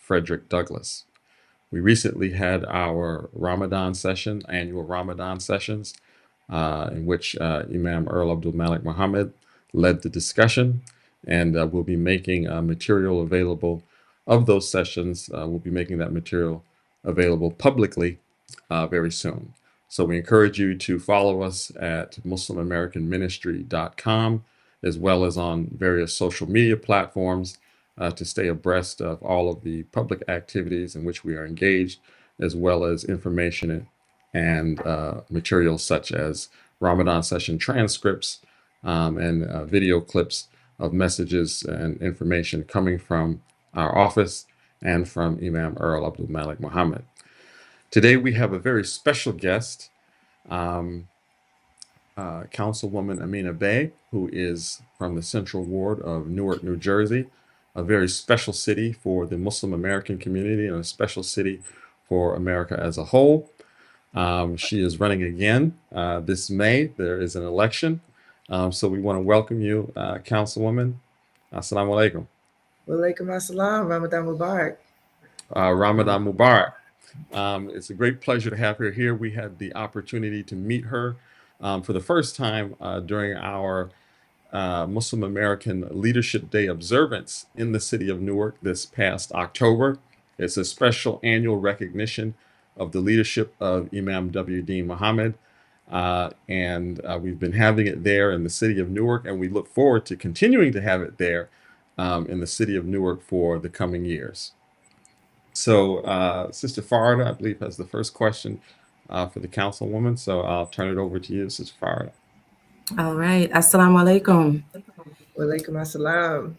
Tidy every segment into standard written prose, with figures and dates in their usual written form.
Frederick Douglass. We recently had our Ramadan session, annual Ramadan sessions, in which Imam Earl Abdulmalik Mohammed led the discussion, and we'll be making material available of those sessions. We'll be making that material available publicly very soon. So we encourage you to follow us at MuslimAmericanMinistry.com, as well as on various social media platforms to stay abreast of all of the public activities in which we are engaged, as well as information and materials such as Ramadan session transcripts and video clips of messages and information coming from our office and from Imam Earl Abdulmalik Mohammed. Today we have a very special guest, Councilwoman Amina Bey, who is from the Central Ward of Newark, New Jersey, a very special city for the Muslim American community and a special city for America as a whole. She is running again this May. There is an election. So we want to welcome you, Councilwoman. Assalamu alaikum. Wa alaikum assalam. Ramadan Mubarak. Ramadan Mubarak. It's a great pleasure to have her here. We had the opportunity to meet her for the first time during our Muslim American Leadership Day observance in the city of Newark this past October. It's a special annual recognition of the leadership of Imam W.D. Muhammad. And we've been having it there in the city of Newark, and we look forward to continuing to have it there in the city of Newark for the coming years. So Sister Faridah, I believe, has the first question for the Councilwoman. So I'll turn it over to you, Sister Faridah. All right. Assalamu alaikum. Wa alaikum assalam.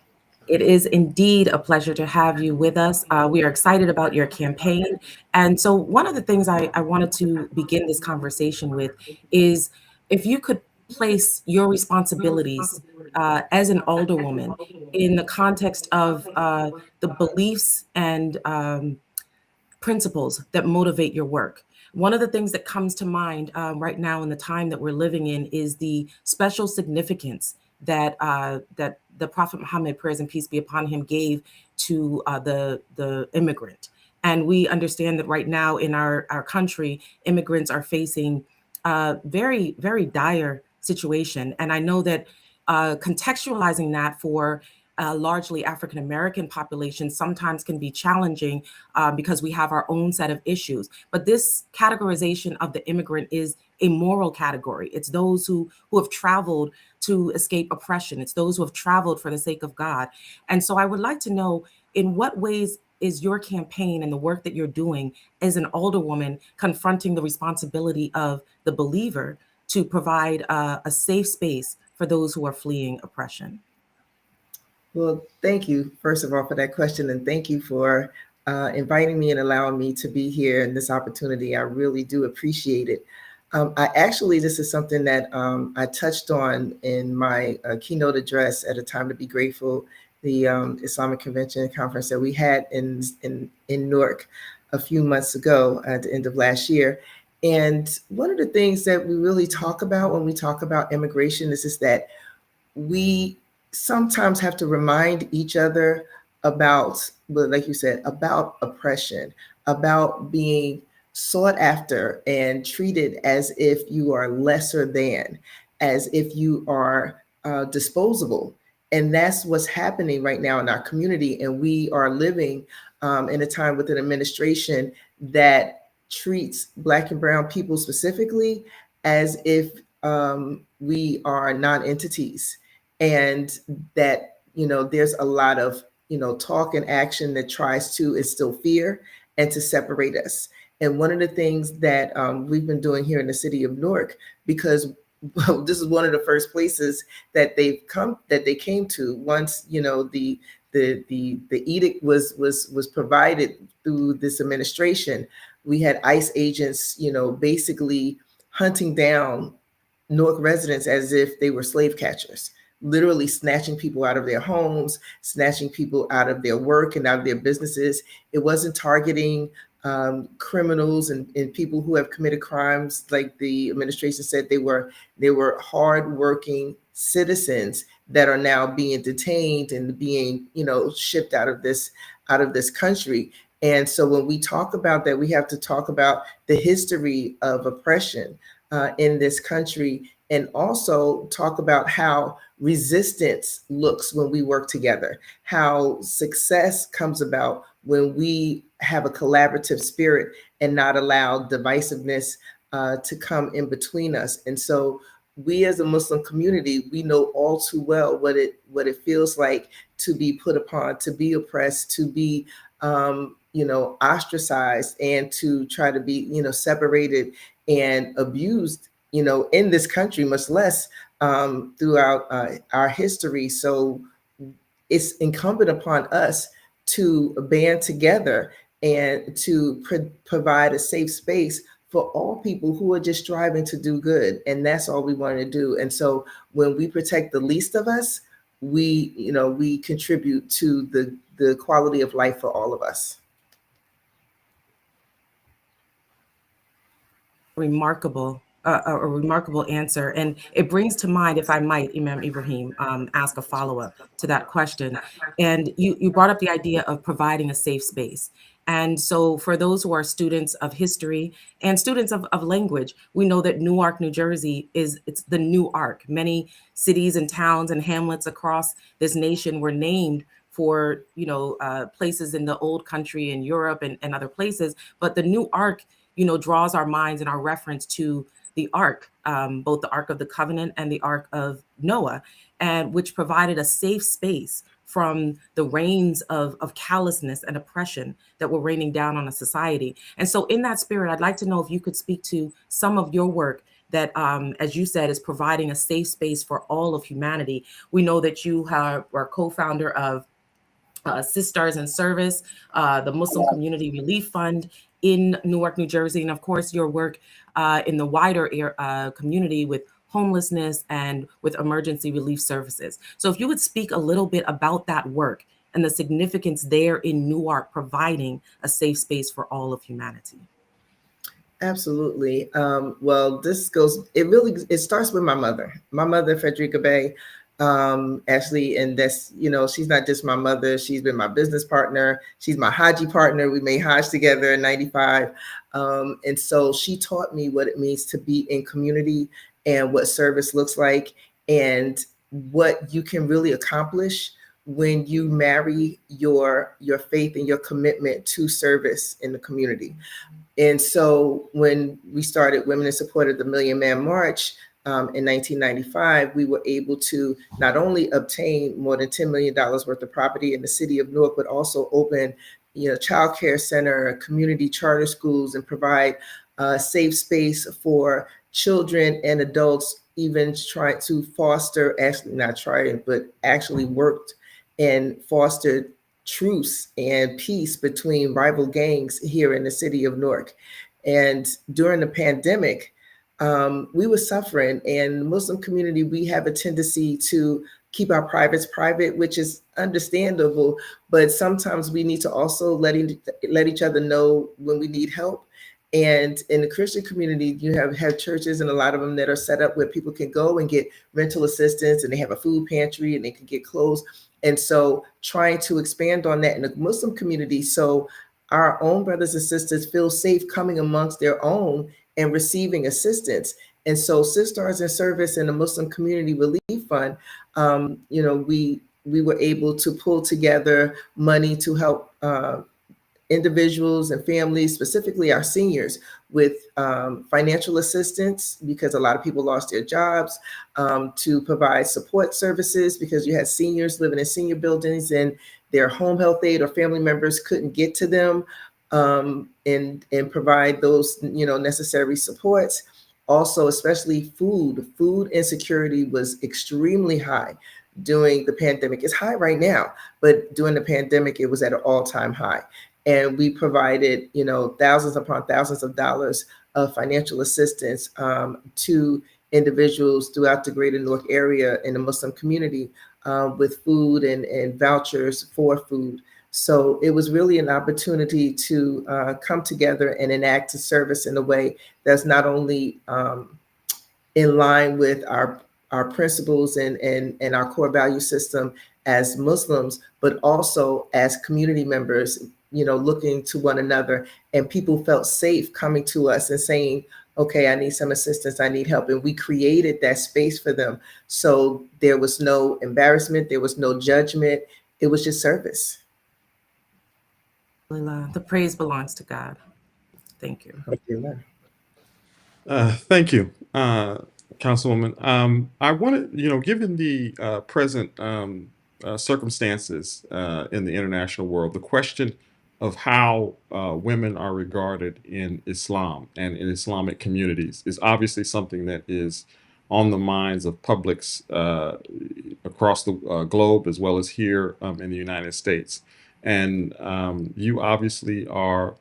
It is indeed a pleasure to have you with us. We are excited about your campaign. And so one of the things I wanted to begin this conversation with is if you could place your responsibilities as an alderwoman in the context of the beliefs and principles that motivate your work. One of the things that comes to mind right now in the time that we're living in is the special significance that that the Prophet Muhammad, prayers and peace be upon him, gave to the immigrant. And we understand that right now in our country, immigrants are facing a very, very dire situation. And I know that contextualizing that for largely African-American population sometimes can be challenging because we have our own set of issues. But this categorization of the immigrant is a moral category. It's those who have traveled to escape oppression. It's those who have traveled for the sake of God. And so I would like to know, in what ways is your campaign and the work that you're doing as an alderwoman confronting the responsibility of the believer to provide a safe space for those who are fleeing oppression? Well, thank you, first of all, for that question. And thank you for inviting me and allowing me to be here in this opportunity. I really do appreciate it. This is something that I touched on in my keynote address at A Time to Be Grateful, the Islamic Convention Conference that we had in Newark a few months ago at the end of last year. And one of the things that we really talk about when we talk about immigration is that we sometimes have to remind each other about, like you said, about oppression, about being sought after and treated as if you are lesser than, as if you are disposable. And that's what's happening right now in our community. And we are living in a time with an administration that treats Black and brown people specifically as if we are non-entities. And that, there's a lot of, talk and action that tries to instill fear and to separate us. And one of the things that we've been doing here in the city of Newark, because this is one of the first places that they came to once, the edict was provided through this administration. We had ICE agents, basically hunting down Newark residents as if they were slave catchers, literally snatching people out of their homes, snatching people out of their work and out of their businesses. It wasn't targeting criminals and people who have committed crimes. Like the administration said, they were hardworking citizens that are now being detained and being, shipped out of this country. And so when we talk about that, we have to talk about the history of oppression in this country, and also talk about how resistance looks when we work together, how success comes about when we have a collaborative spirit and not allow divisiveness to come in between us. And so we as a Muslim community, we know all too well what it feels like to be put upon, to be oppressed, to be ostracized, and to try to be separated and abused in this country, much less throughout our history. So it's incumbent upon us to band together and to provide a safe space for all people who are just striving to do good. And that's all we want to do. And so when we protect the least of us, we contribute to the quality of life for all of us. Remarkable, a remarkable answer. And it brings to mind, if I might, Imam Ibrahim, ask a follow-up to that question. And you brought up the idea of providing a safe space. And so for those who are students of history and students of language, we know that Newark, New Jersey it's the NewArk. Many cities and towns and hamlets across this nation were named for, places in the old country in Europe and other places. But the NewArk, draws our minds and our reference to the Ark, both the Ark of the Covenant and the Ark of Noah, and which provided a safe space from the reigns of callousness and oppression that were raining down on a society. And so in that spirit, I'd like to know if you could speak to some of your work that, as you said, is providing a safe space for all of humanity. We know that you are co-founder of Sisters in Service, the Muslim Community Relief Fund in Newark, New Jersey, and of course your work in the wider community with homelessness and with emergency relief services. So if you would speak a little bit about that work and the significance there in Newark providing a safe space for all of humanity. Absolutely. Well, it starts with my mother, Frederica Bay. Actually, and that's, she's not just my mother, she's been my business partner. She's my Haji partner. We made Hajj together in 95. And so she taught me what it means to be in community and what service looks like and what you can really accomplish when you marry your faith and your commitment to service in the community. And so when we started Women in Support of the Million Man March, in 1995, we were able to not only obtain more than $10 million worth of property in the city of Newark, but also open, child care center, community charter schools, and provide safe space for children and adults, even trying to foster, actually worked and fostered truce and peace between rival gangs here in the city of Newark. And during the pandemic, we were suffering, and the Muslim community, we have a tendency to keep our privates private, which is understandable, but sometimes we need to also let each other know when we need help. And in the Christian community, you have churches, and a lot of them that are set up where people can go and get rental assistance, and they have a food pantry, and they can get clothes. And so trying to expand on that in the Muslim community, so our own brothers and sisters feel safe coming amongst their own and receiving assistance. And so Sisters in Service in the Muslim Community Relief Fund, we were able to pull together money to help individuals and families, specifically our seniors, with financial assistance, because a lot of people lost their jobs, to provide support services, because you had seniors living in senior buildings and their home health aide or family members couldn't get to them, and provide those necessary supports. Also, especially food insecurity was extremely high during the pandemic. It's high right now, but during the pandemic, it was at an all-time high. And we provided, thousands upon thousands of dollars of financial assistance to individuals throughout the greater Newark area in the Muslim community with food and vouchers for food. So it was really an opportunity to come together and enact a service in a way that's not only in line with our principles and our core value system as Muslims, but also as community members, looking to one another, and people felt safe coming to us and saying, okay, I need some assistance, I need help. And we created that space for them. So there was no embarrassment, there was no judgment, it was just service. The praise belongs to God. Thank you. Thank you, Councilwoman. I wanted, given the present circumstances in the international world, the question of how women are regarded in Islam and in Islamic communities is obviously something that is on the minds of publics across the globe, as well as here in the United States. And you obviously are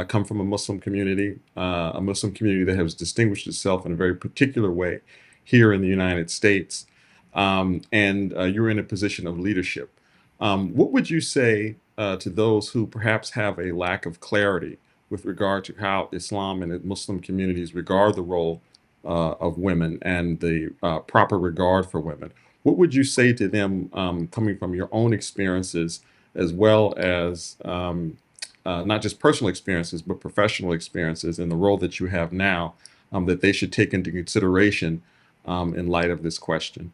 come from a Muslim community that has distinguished itself in a very particular way here in the United States. And you're in a position of leadership. What would you say to those who perhaps have a lack of clarity with regard to how Islam and Muslim communities regard the role of women and the proper regard for women? What would you say to them coming from your own experiences, as well as not just personal experiences, but professional experiences in the role that you have now, that they should take into consideration in light of this question?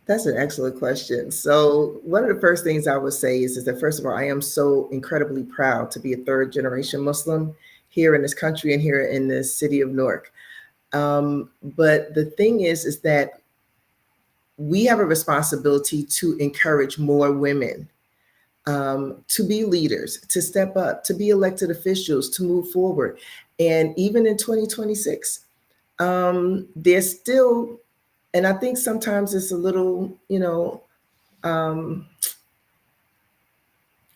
That's an excellent question. So one of the first things I would say is that, first of all, I am so incredibly proud to be a third generation Muslim here in this country and here in the city of Newark. But the thing is that we have a responsibility to encourage more women to be leaders, to step up, to be elected officials, to move forward. And even in 2026, there's still, and I think sometimes it's a little,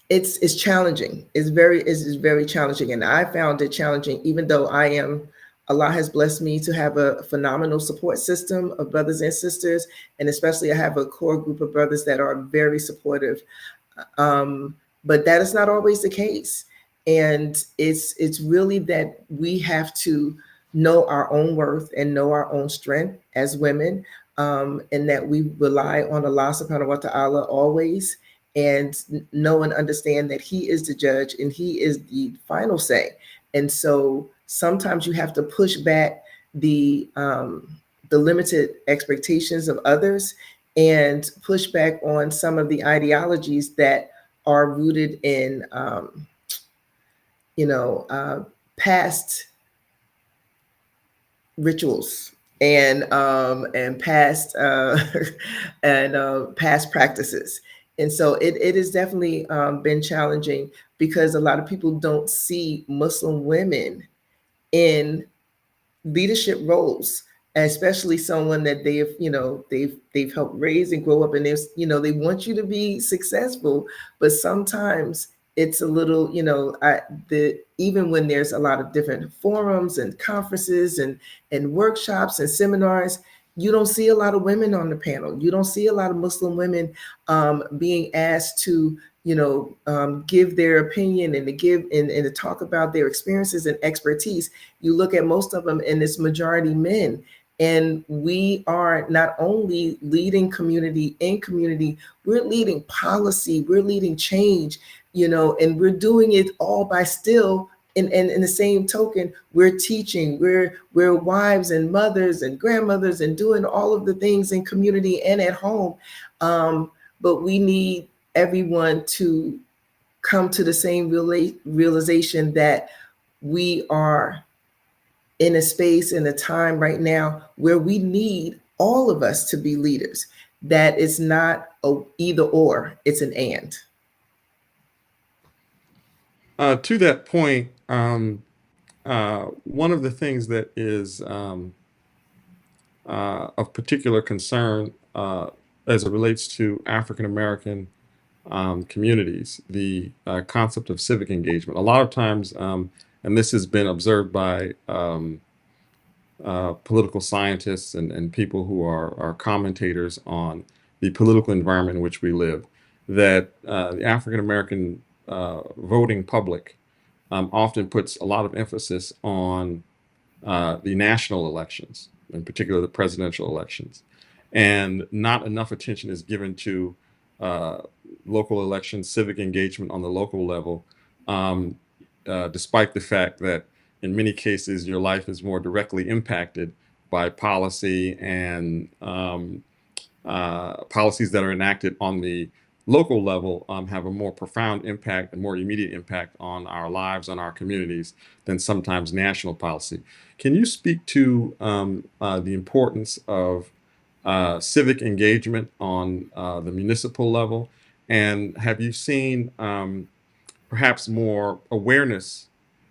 it's challenging. It's very challenging. And I found it challenging, even though Allah has blessed me to have a phenomenal support system of brothers and sisters. And especially I have a core group of brothers that are very supportive. But that is not always the case. And it's really that we have to know our own worth and know our own strength as women, and that we rely on Allah subhanahu wa ta'ala always, and know and understand that He is the judge and He is the final say. And so sometimes you have to push back the limited expectations of others and push back on some of the ideologies that are rooted in, past rituals and past past practices. And so it has definitely been challenging, because a lot of people don't see Muslim women in leadership roles, especially someone that they've helped raise and grow up, and they want you to be successful. But sometimes it's a little, even when there's a lot of different forums and conferences and workshops and seminars, you don't see a lot of women on the panel. You don't see a lot of Muslim women being asked to give their opinion and to give and to talk about their experiences and expertise. You look at most of them, and it's majority men. And we are not only leading community in community, we're leading policy, we're leading change, and we're doing it all by still. In the same token, we're teaching, we're wives and mothers and grandmothers and doing all of the things in community and at home. But we need everyone to come to the same realization that we are in a space and a time right now where we need all of us to be leaders, that it's not a either or, it's an and. To that point, one of the things that is of particular concern as it relates to African American communities, the concept of civic engagement. A lot of times, and this has been observed by political scientists and people who are commentators on the political environment in which we live, that the African American voting public often puts a lot of emphasis on the national elections, in particular the presidential elections, and not enough attention is given to local elections, civic engagement on the local level, um, despite the fact that in many cases your life is more directly impacted by policy and policies that are enacted on the local level have a more profound impact and more immediate impact on our lives, on our communities, than sometimes national policy. Can you speak to the importance of civic engagement on the municipal level? And have you seen perhaps more awareness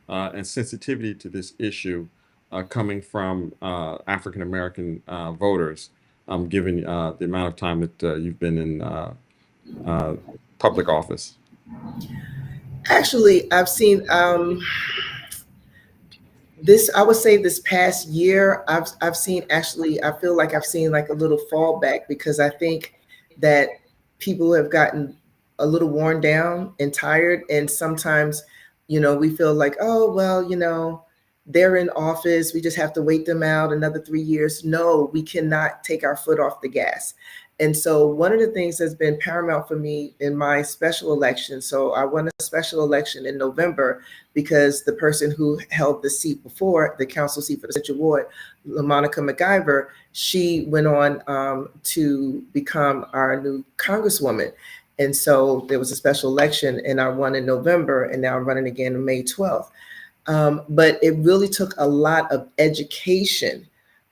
and sensitivity to this issue coming from African American voters, given the amount of time that you've been in uh, public office? Actually, I've seen this. I would say this past year, I've seen, actually, I feel like I've seen like a little fallback, because I think that people have gotten a little worn down and tired, and sometimes, we feel like, oh well, they're in office, we just have to wait them out another 3 years. No, we cannot take our foot off the gas. And so one of the things that's been paramount for me in my special election, so I won a special election in November because the person who held the seat before, the council seat for the Central Ward, LaMonica McIver, she went on to become our new Congresswoman. And so there was a special election, and I won in November, and now I'm running again on May 12th. But it really took a lot of education,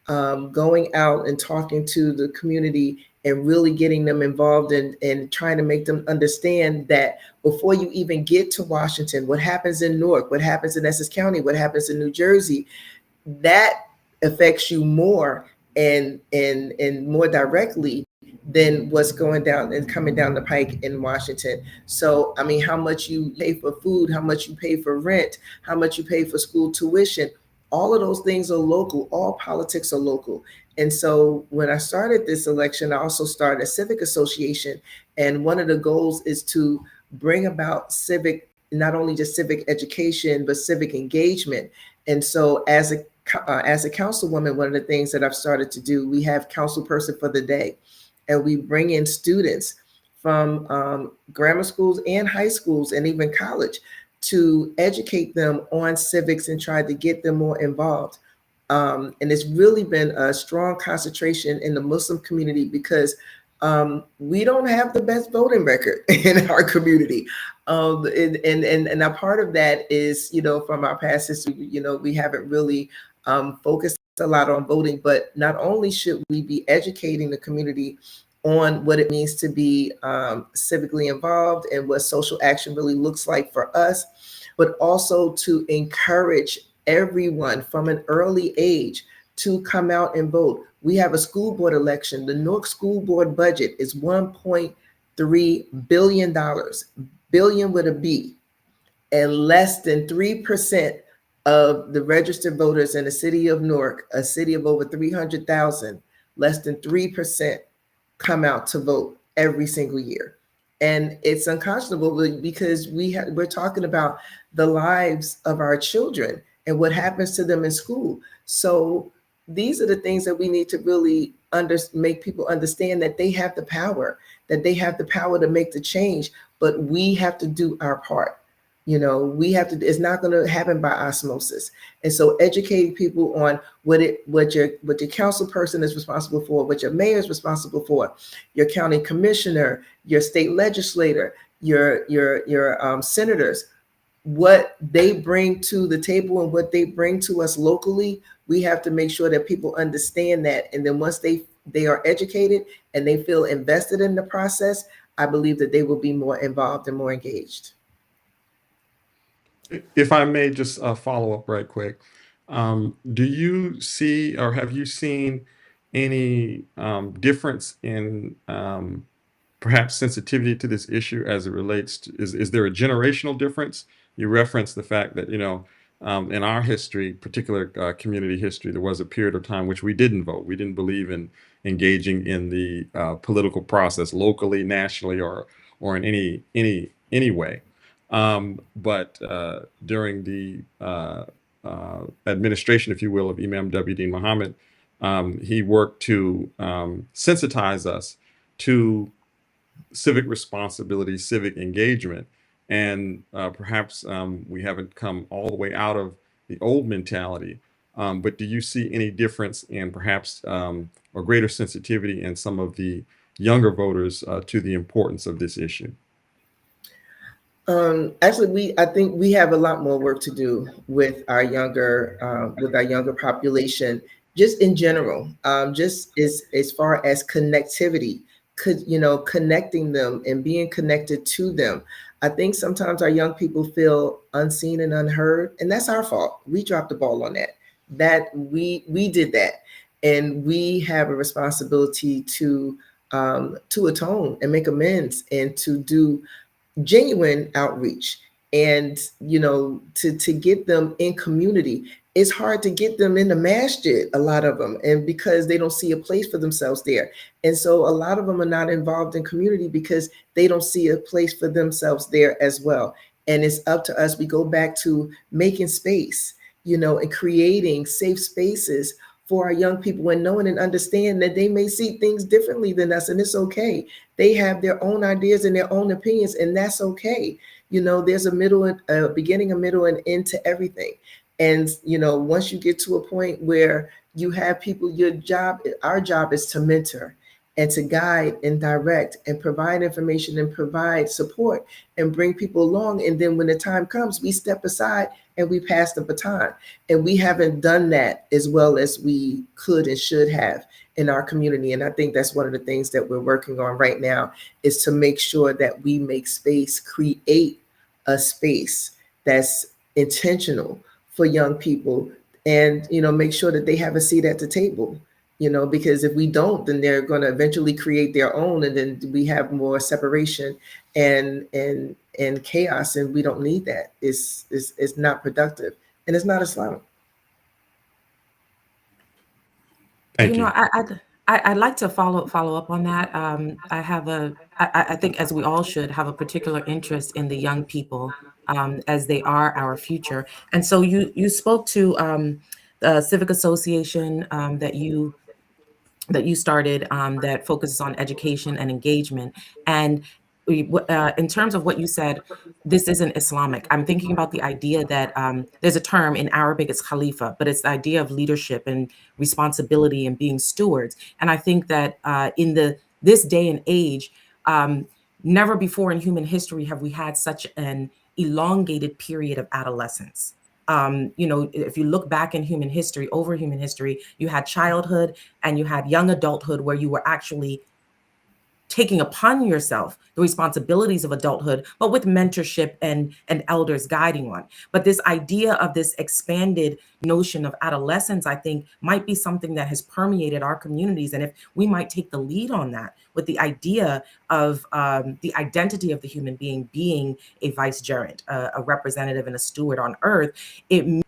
going out and talking to the community and really getting them involved and trying to make them understand that before you even get to Washington, what happens in Newark, what happens in Essex County, what happens in New Jersey, that affects you more and more directly than what's going down and coming down the pike in Washington. So, I mean, how much you pay for food, how much you pay for rent, how much you pay for school tuition, all of those things are local. All politics are local. And so when I started this election, I also started a civic association. And one of the goals is to bring about civic, not only just civic education, but civic engagement. And so as a councilwoman, one of the things that I've started to do, we have council person for the day, and we bring in students from grammar schools and high schools and even college to educate them on civics and try to get them more involved. And it's really been a strong concentration in the Muslim community, because we don't have the best voting record in our community. And a part of that is, from our past history, we haven't really focused a lot on voting. But not only should we be educating the community on what it means to be civically involved and what social action really looks like for us, but also to encourage everyone from an early age to come out and vote. We have a school board election. The Newark school board budget is $1.3 billion, billion with a B, and less than 3% of the registered voters in the city of Newark, a city of over 300,000, less than 3% come out to vote every single year. And it's unconscionable, because we're talking about the lives of our children and what happens to them in school. So these are the things that we need to really make people understand, that they have the power, to make the change, but we have to do our part. We have to, it's not going to happen by osmosis. And so educating people on what your council person is responsible for, what your mayor is responsible for, your county commissioner, your state legislator, your senators, what they bring to the table and what they bring to us locally. We have to make sure that people understand that. And then once they are educated and they feel invested in the process, I believe that they will be more involved and more engaged. If I may just follow up right quick, do you see or have you seen any difference in perhaps sensitivity to this issue as it relates to, is there a generational difference? You referenced the fact that, in our history, particular community history, there was a period of time which we didn't vote. We didn't believe in engaging in the political process locally, nationally, or or in any way. But during the administration, if you will, of Imam W.D. Muhammad, he worked to sensitize us to civic responsibility, civic engagement, and perhaps we haven't come all the way out of the old mentality. But do you see any difference in perhaps or greater sensitivity in some of the younger voters to the importance of this issue? Actually, I think we have a lot more work to do with our younger population, just in general, just as far as connectivity, connecting them and being connected to them. I think sometimes our young people feel unseen and unheard, and that's our fault. We dropped the ball on that. We did that, and we have a responsibility to atone and make amends and to do genuine outreach, and to get them in community. It's hard to get them in the masjid, a lot of them, and because they don't see a place for themselves there. And so a lot of them are not involved in community because they don't see a place for themselves there as well. And it's up to us. We go back to making space, and creating safe spaces for our young people, and knowing and understand that they may see things differently than us, and it's okay. They have their own ideas and their own opinions, and that's okay. There's a beginning, a middle, and end to everything. And once you get to a point where you have people, our job is to mentor and to guide and direct and provide information and provide support and bring people along. And then when the time comes, we step aside and we pass the baton. And we haven't done that as well as we could and should have in our community. And I think that's one of the things that we're working on right now, is to make sure that we make space, create a space that's intentional for young people, and make sure that they have a seat at the table. Because if we don't, then they're going to eventually create their own, and then we have more separation and chaos, and we don't need that. It's not productive, and it's not Islamic. Thank you. I'd like to follow up on that. I think, as we all should, have a particular interest in the young people, as they are our future. And so you spoke to the civic association that you started, that focuses on education and engagement. And in terms of what you said, this isn't Islamic. I'm thinking about the idea that there's a term in Arabic, it's khalifa, but it's the idea of leadership and responsibility and being stewards. And I think that in this day and age, never before in human history have we had such an elongated period of adolescence. If you look back in human history, over human history, you had childhood and you had young adulthood, where you were actually taking upon yourself the responsibilities of adulthood, but with mentorship and elders guiding one. But this idea of this expanded notion of adolescence, I think, might be something that has permeated our communities. And if we might take the lead on that, with the idea of the identity of the human being a vicegerent, a representative and a steward on earth, we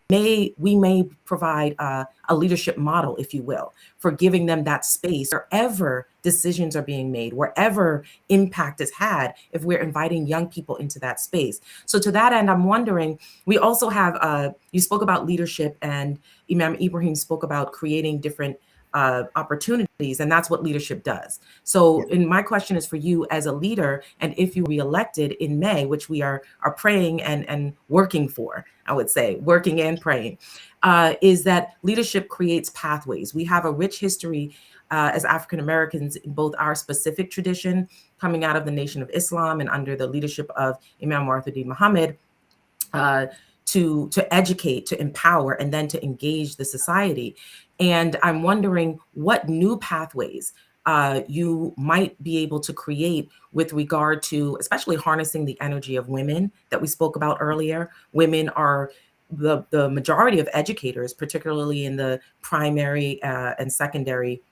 may provide a leadership model, if you will, for giving them that space wherever decisions are being made, wherever impact is had, if we're inviting young people into that space. So to that end, I'm wondering, we also have, you spoke about leadership, and Imam Ibrahim spoke about creating different opportunities, and that's what leadership does. So, and my question is for you as a leader, and if you re-elected in May, which we are praying and working for, I would say, working and praying, is that leadership creates pathways. We have a rich history as African Americans in both our specific tradition, coming out of the Nation of Islam and under the leadership of Imam Earl Abdulmalik Mohammed, to educate, to empower, and then to engage the society. And I'm wondering what new pathways you might be able to create with regard to, especially harnessing the energy of women that we spoke about earlier. Women are the majority of educators, particularly in the primary and secondary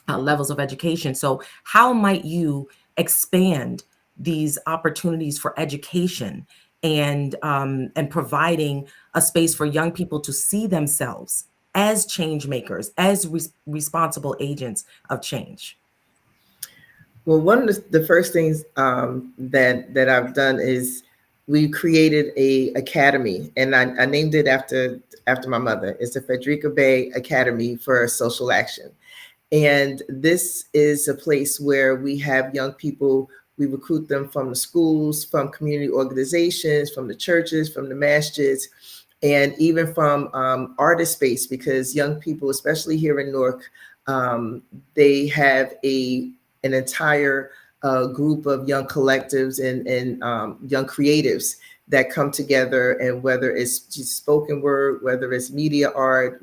levels of education. So how might you expand these opportunities for education and providing a space for young people to see themselves as change makers, as responsible agents of change? Well, one of the first things that I've done is we created a academy, and I named it after my mother. It's the Frederica Bay Academy for Social Action. And this is a place where we have young people, we recruit them from the schools, from community organizations, from the churches, from the masjids, and even from artist space, because young people, especially here in Newark, they have an entire group of young collectives and young creatives that come together, and whether it's just spoken word, whether it's media art,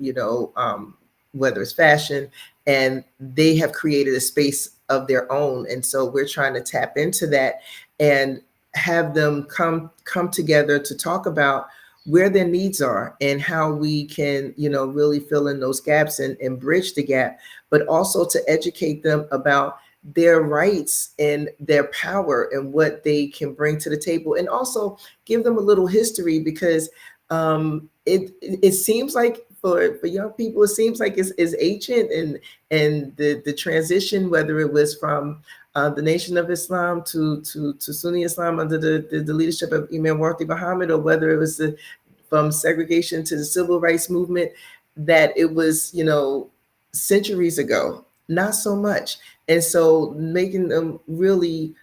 whether it's fashion, and they have created a space of their own. And so we're trying to tap into that and have them come together to talk about where their needs are and how we can, really fill in those gaps and bridge the gap, but also to educate them about their rights and their power and what they can bring to the table, and also give them a little history, because it seems like for young people, it seems like it's ancient, and the transition, whether it was from the Nation of Islam to Sunni Islam under the leadership of Imam Earl Abdulmalik Mohammed, or whether it was from segregation to the civil rights movement, that it was, centuries ago, not so much. And so making them really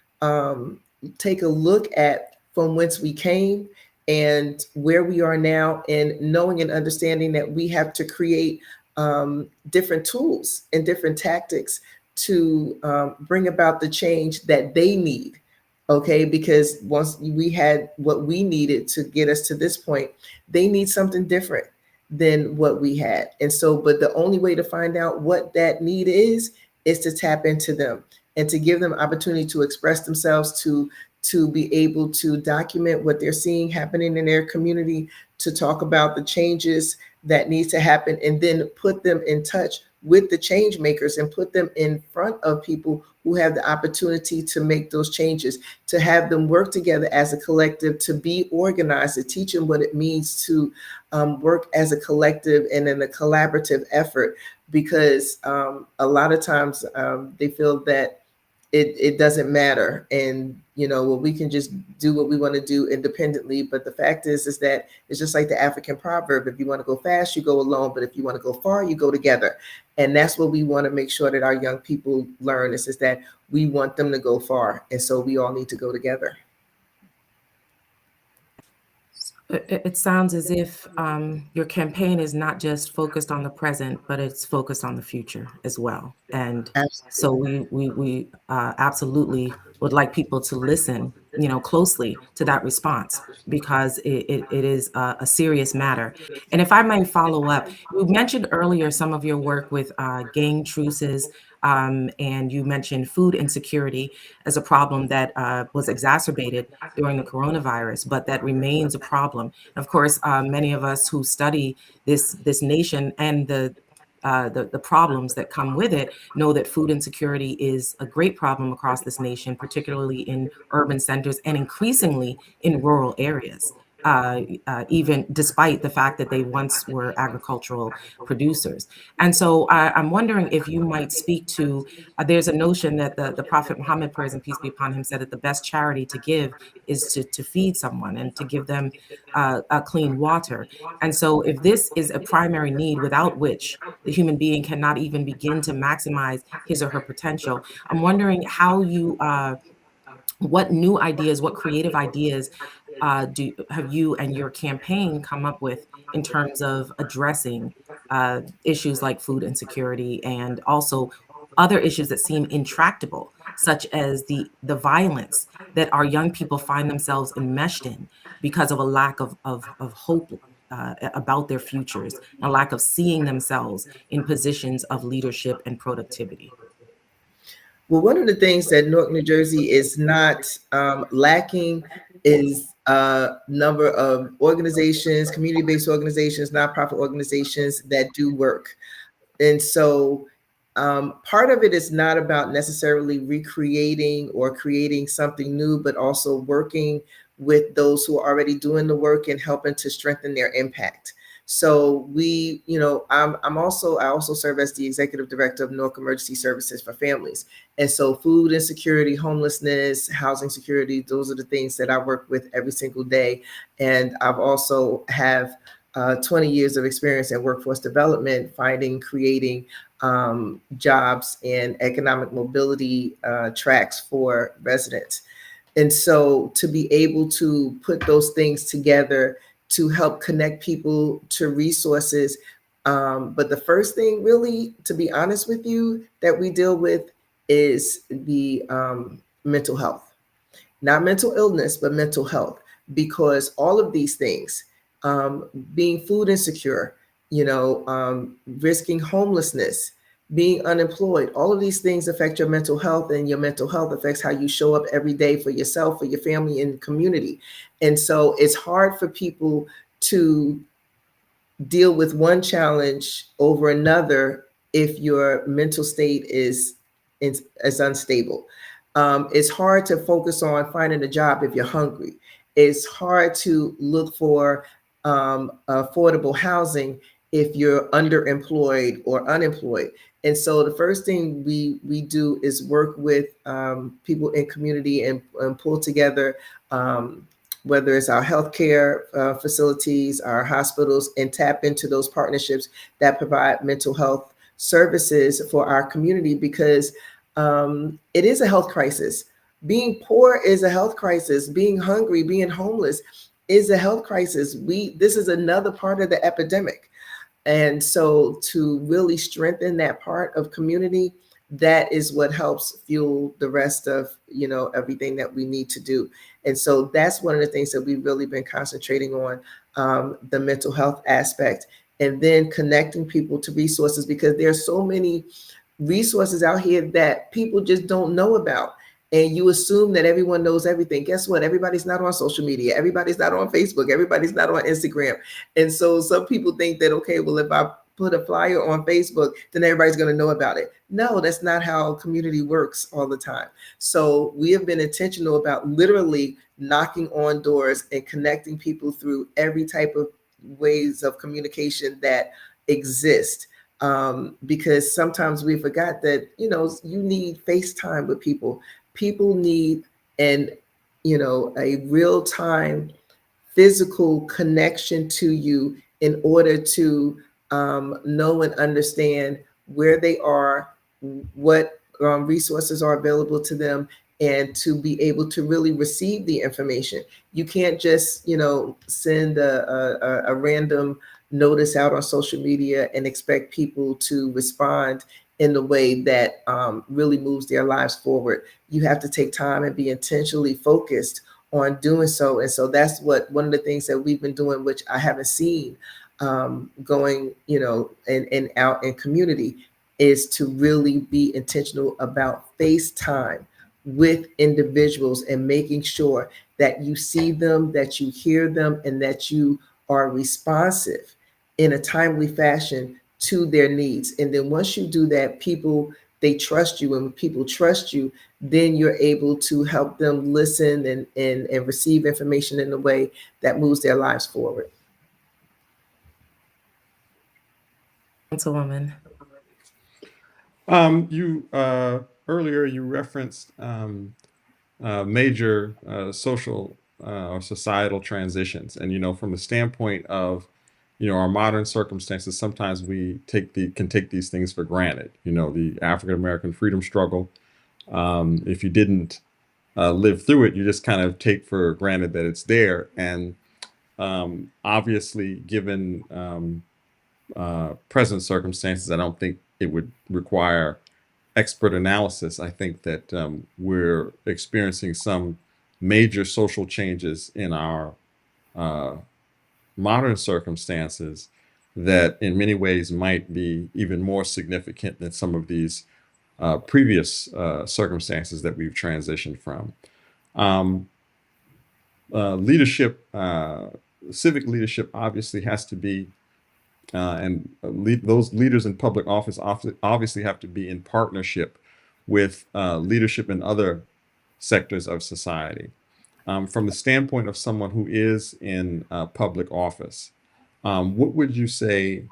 take a look at from whence we came and where we are now, and knowing and understanding that we have to create different tools and different tactics to bring about the change that they need. Okay, because once we had what we needed to get us to this point, they need something different than what we had. And so, but the only way to find out what that need is to tap into them and to give them opportunity to express themselves, to be able to document what they're seeing happening in their community, to talk about the changes that needs to happen, and then put them in touch with the change makers and put them in front of people who have the opportunity to make those changes, to have them work together as a collective, to be organized, to teach them what it means to work as a collective and in a collaborative effort. Because a lot of times they feel that it doesn't matter, and well, we can just do what we want to do independently. But the fact is that it's just like the African proverb: if you want to go fast, you go alone, but if you want to go far, you go together. And that's what we want to make sure that our young people learn, is that we want them to go far, and so we all need to go together. It sounds as if your campaign is not just focused on the present, but it's focused on the future as well. And so we absolutely would like people to listen, closely to that response, because it is a serious matter. And if I may follow up, you mentioned earlier some of your work with gang truces, and you mentioned food insecurity as a problem that was exacerbated during the coronavirus, but that remains a problem. Of course, many of us who study this nation and the problems that come with it know that food insecurity is a great problem across this nation, particularly in urban centers and increasingly in rural areas. Even despite the fact that they once were agricultural producers. And so I'm wondering if you might speak to, there's a notion that the Prophet Muhammad, praise and peace be upon him, said that the best charity to give is to feed someone and to give them clean water. And so if this is a primary need without which the human being cannot even begin to maximize his or her potential, I'm wondering how you, what new ideas, what creative ideas have you and your campaign come up with in terms of addressing issues like food insecurity, and also other issues that seem intractable, such as the violence that our young people find themselves enmeshed in because of a lack of hope about their futures, a lack of seeing themselves in positions of leadership and productivity? Well, one of the things that Newark, New Jersey is not lacking is a number of organizations, community-based organizations, nonprofit organizations that do work. And so part of it is not about necessarily recreating or creating something new, but also working with those who are already doing the work and helping to strengthen their impact. So we, I also serve as the executive director of NewArk Emergency Services for Families. And so food insecurity, homelessness, housing security, those are the things that I work with every single day. And I've also have 20 years of experience in workforce development, creating jobs and economic mobility tracks for residents. And so to be able to put those things together to help connect people to resources. But the first thing, really, to be honest with you, that we deal with is the mental health, not mental illness, but mental health, because all of these things, being food insecure, risking homelessness, being unemployed, all of these things affect your mental health, and your mental health affects how you show up every day for yourself, for your family, and community. And so it's hard for people to deal with one challenge over another if your mental state is unstable. It's hard to focus on finding a job if you're hungry. It's hard to look for affordable housing if you're underemployed or unemployed. And so the first thing we do is work with people in community and pull together whether it's our healthcare facilities, our hospitals, and tap into those partnerships that provide mental health services for our community, because it is a health crisis. Being poor is a health crisis. Being hungry, being homeless is a health crisis. This is another part of the epidemic. And so to really strengthen that part of community, that is what helps fuel the rest of, everything that we need to do. And so that's one of the things that we've really been concentrating on, the mental health aspect, and then connecting people to resources, because there's so many resources out here that people just don't know about. And you assume that everyone knows everything. Guess what? Everybody's not on social media. Everybody's not on Facebook. Everybody's not on Instagram. And so some people think that, okay, well, if I put a flyer on Facebook, then everybody's going to know about it. No, that's not how community works all the time. So we have been intentional about literally knocking on doors and connecting people through every type of ways of communication that exist. Because sometimes we forgot that, you need FaceTime with people. People need a real-time physical connection to you in order to know and understand where they are, what resources are available to them, and to be able to really receive the information. You can't just, send a random notice out on social media and expect people to respond in the way that really moves their lives forward. You have to take time and be intentionally focused on doing so. And so that's one of the things that we've been doing, which I haven't seen going, and out in community, is to really be intentional about FaceTime with individuals and making sure that you see them, that you hear them, and that you are responsive in a timely fashion to their needs. And then once you do that, they trust you. And when people trust you, then you're able to help them listen and receive information in a way that moves their lives forward. Councilwoman. Earlier you referenced major social or societal transitions, and from the standpoint of our modern circumstances, sometimes we can take these things for granted. The African American freedom struggle. If you didn't live through it, you just kind of take for granted that it's there. And obviously, given present circumstances, I don't think it would require expert analysis. I think that we're experiencing some major social changes in our modern circumstances that in many ways might be even more significant than some of these previous circumstances that we've transitioned from. Leadership, civic leadership obviously has to be, those leaders in public office obviously have to be in partnership with leadership in other sectors of society. From the standpoint of someone who is in public office, what would you say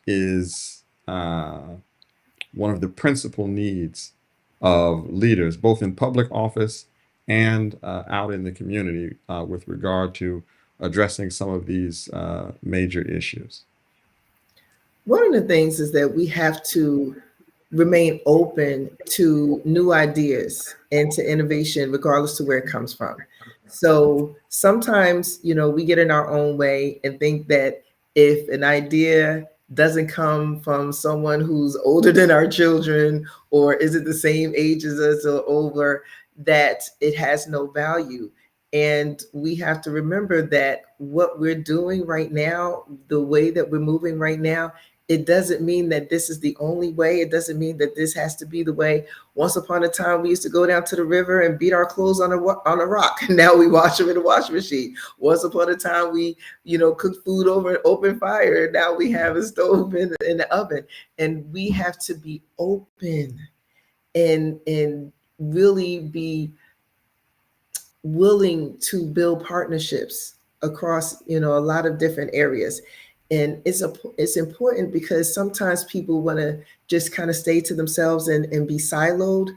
is one of the principal needs of leaders, both in public office and out in the community, with regard to addressing some of these major issues? One of the things is that we have to remain open to new ideas and to innovation, regardless to where it comes from. So sometimes, we get in our own way and think that if an idea doesn't come from someone who's older than our children or isn't the same age as us or older, that it has no value. And we have to remember that what we're doing right now, the way that we're moving right now, it doesn't mean that this is the only way. It doesn't mean that this has to be the way. Once upon a time, we used to go down to the river and beat our clothes on a rock. Now we wash them in a washing machine. Once upon a time, we, cook food over an open fire. Now we have a stove in the oven. And we have to be open and really be willing to build partnerships across, a lot of different areas. And it's important because sometimes people want to just kind of stay to themselves and be siloed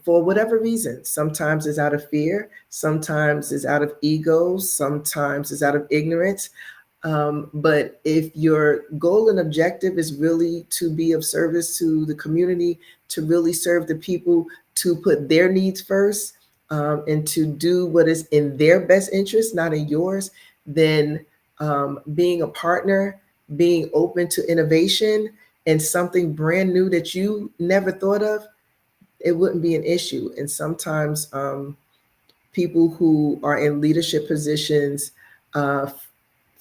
for whatever reason. Sometimes it's out of fear, sometimes it's out of ego, sometimes it's out of ignorance. But if your goal and objective is really to be of service to the community, to really serve the people, to put their needs first, and to do what is in their best interest, not in yours, then being a partner, being open to innovation and something brand new that you never thought of, it wouldn't be an issue. And sometimes people who are in leadership positions, for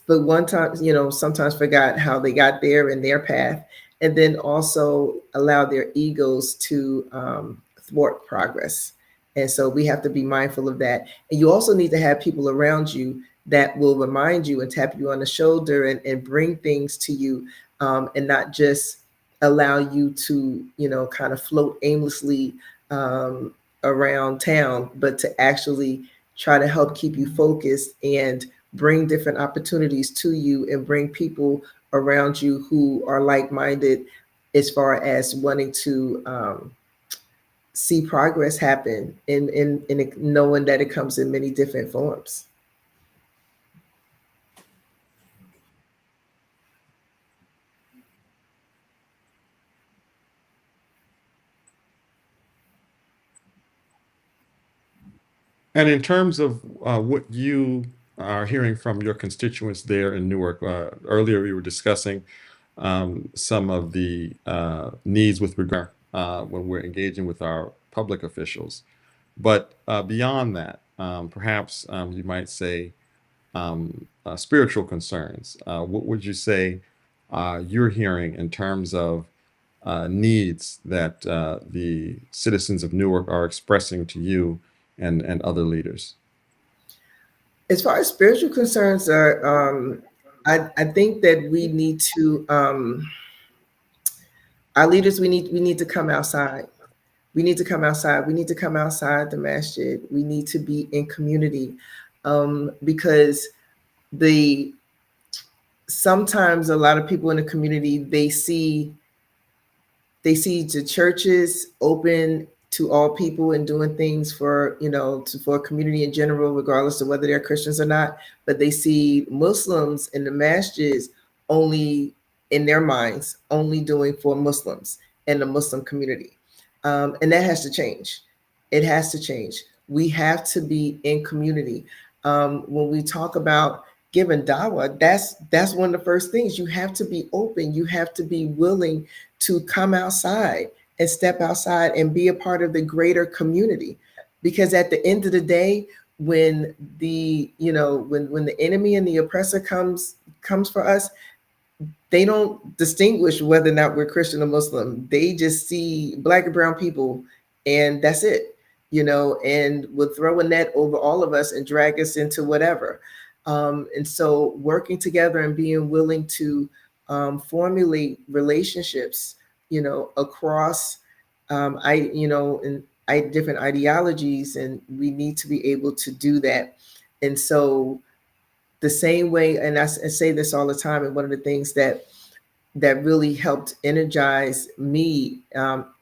one time, sometimes forgot how they got there in their path, and then also allow their egos to thwart progress. And so we have to be mindful of that. And you also need to have people around you that will remind you and tap you on the shoulder and bring things to you, and not just allow you to, kind of float aimlessly around town, but to actually try to help keep you focused and bring different opportunities to you and bring people around you who are like-minded as far as wanting to see progress happen in knowing that it comes in many different forms. And in terms of what you are hearing from your constituents there in Newark, earlier we were discussing some of the needs with regard when we're engaging with our public officials. But beyond that, perhaps you might say spiritual concerns. What would you say you're hearing in terms of needs that the citizens of Newark are expressing to you and other leaders? As far as spiritual concerns are, I think that we need to, our leaders, we need to come outside. We need to come outside. We need to come outside the masjid. We need to be in community, because sometimes a lot of people in the community, they see the churches open to all people and doing things for, for a community in general, regardless of whether they're Christians or not. But they see Muslims in the masjids only, in their minds, only doing for Muslims and the Muslim community. And that has to change. It has to change. We have to be in community. When we talk about giving dawah, that's one of the first things. You have to be open. You have to be willing to come outside and step outside and be a part of the greater community. Because at the end of the day, when the enemy and the oppressor comes for us, they don't distinguish whether or not we're Christian or Muslim. They just see Black and brown people, and that's it, and will throw a net over all of us and drag us into whatever. And so working together and being willing to formulate relationships, across, different ideologies, and we need to be able to do that. And so the same way, and I say this all the time, and one of the things that really helped energize me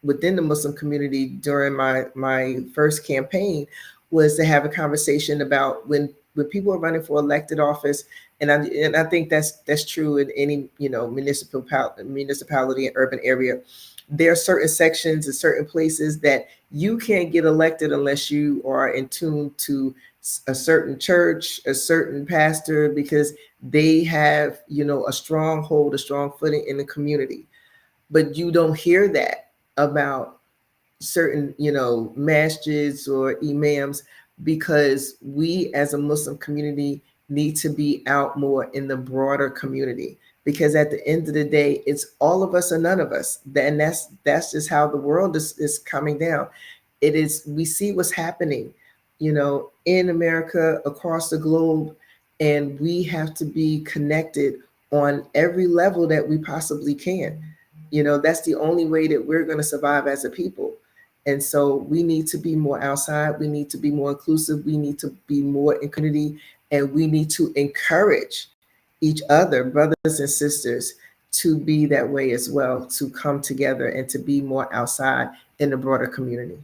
within the Muslim community during my first campaign was to have a conversation about when people are running for elected office, and I think that's true in any municipality and urban area. There are certain sections and certain places that you can't get elected unless you are in tune to a certain church, a certain pastor, because they have, a stronghold, a strong footing in the community. But you don't hear that about certain, masjids or imams, because we as a Muslim community need to be out more in the broader community. Because at the end of the day, it's all of us or none of us. And that's just how the world is coming down. It is, we see what's happening, in America, across the globe, and we have to be connected on every level that we possibly can. That's the only way that we're going to survive as a people. And so we need to be more outside. We need to be more inclusive. We need to be more in community, and we need to encourage each other, brothers and sisters, to be that way as well, to come together and to be more outside in the broader community.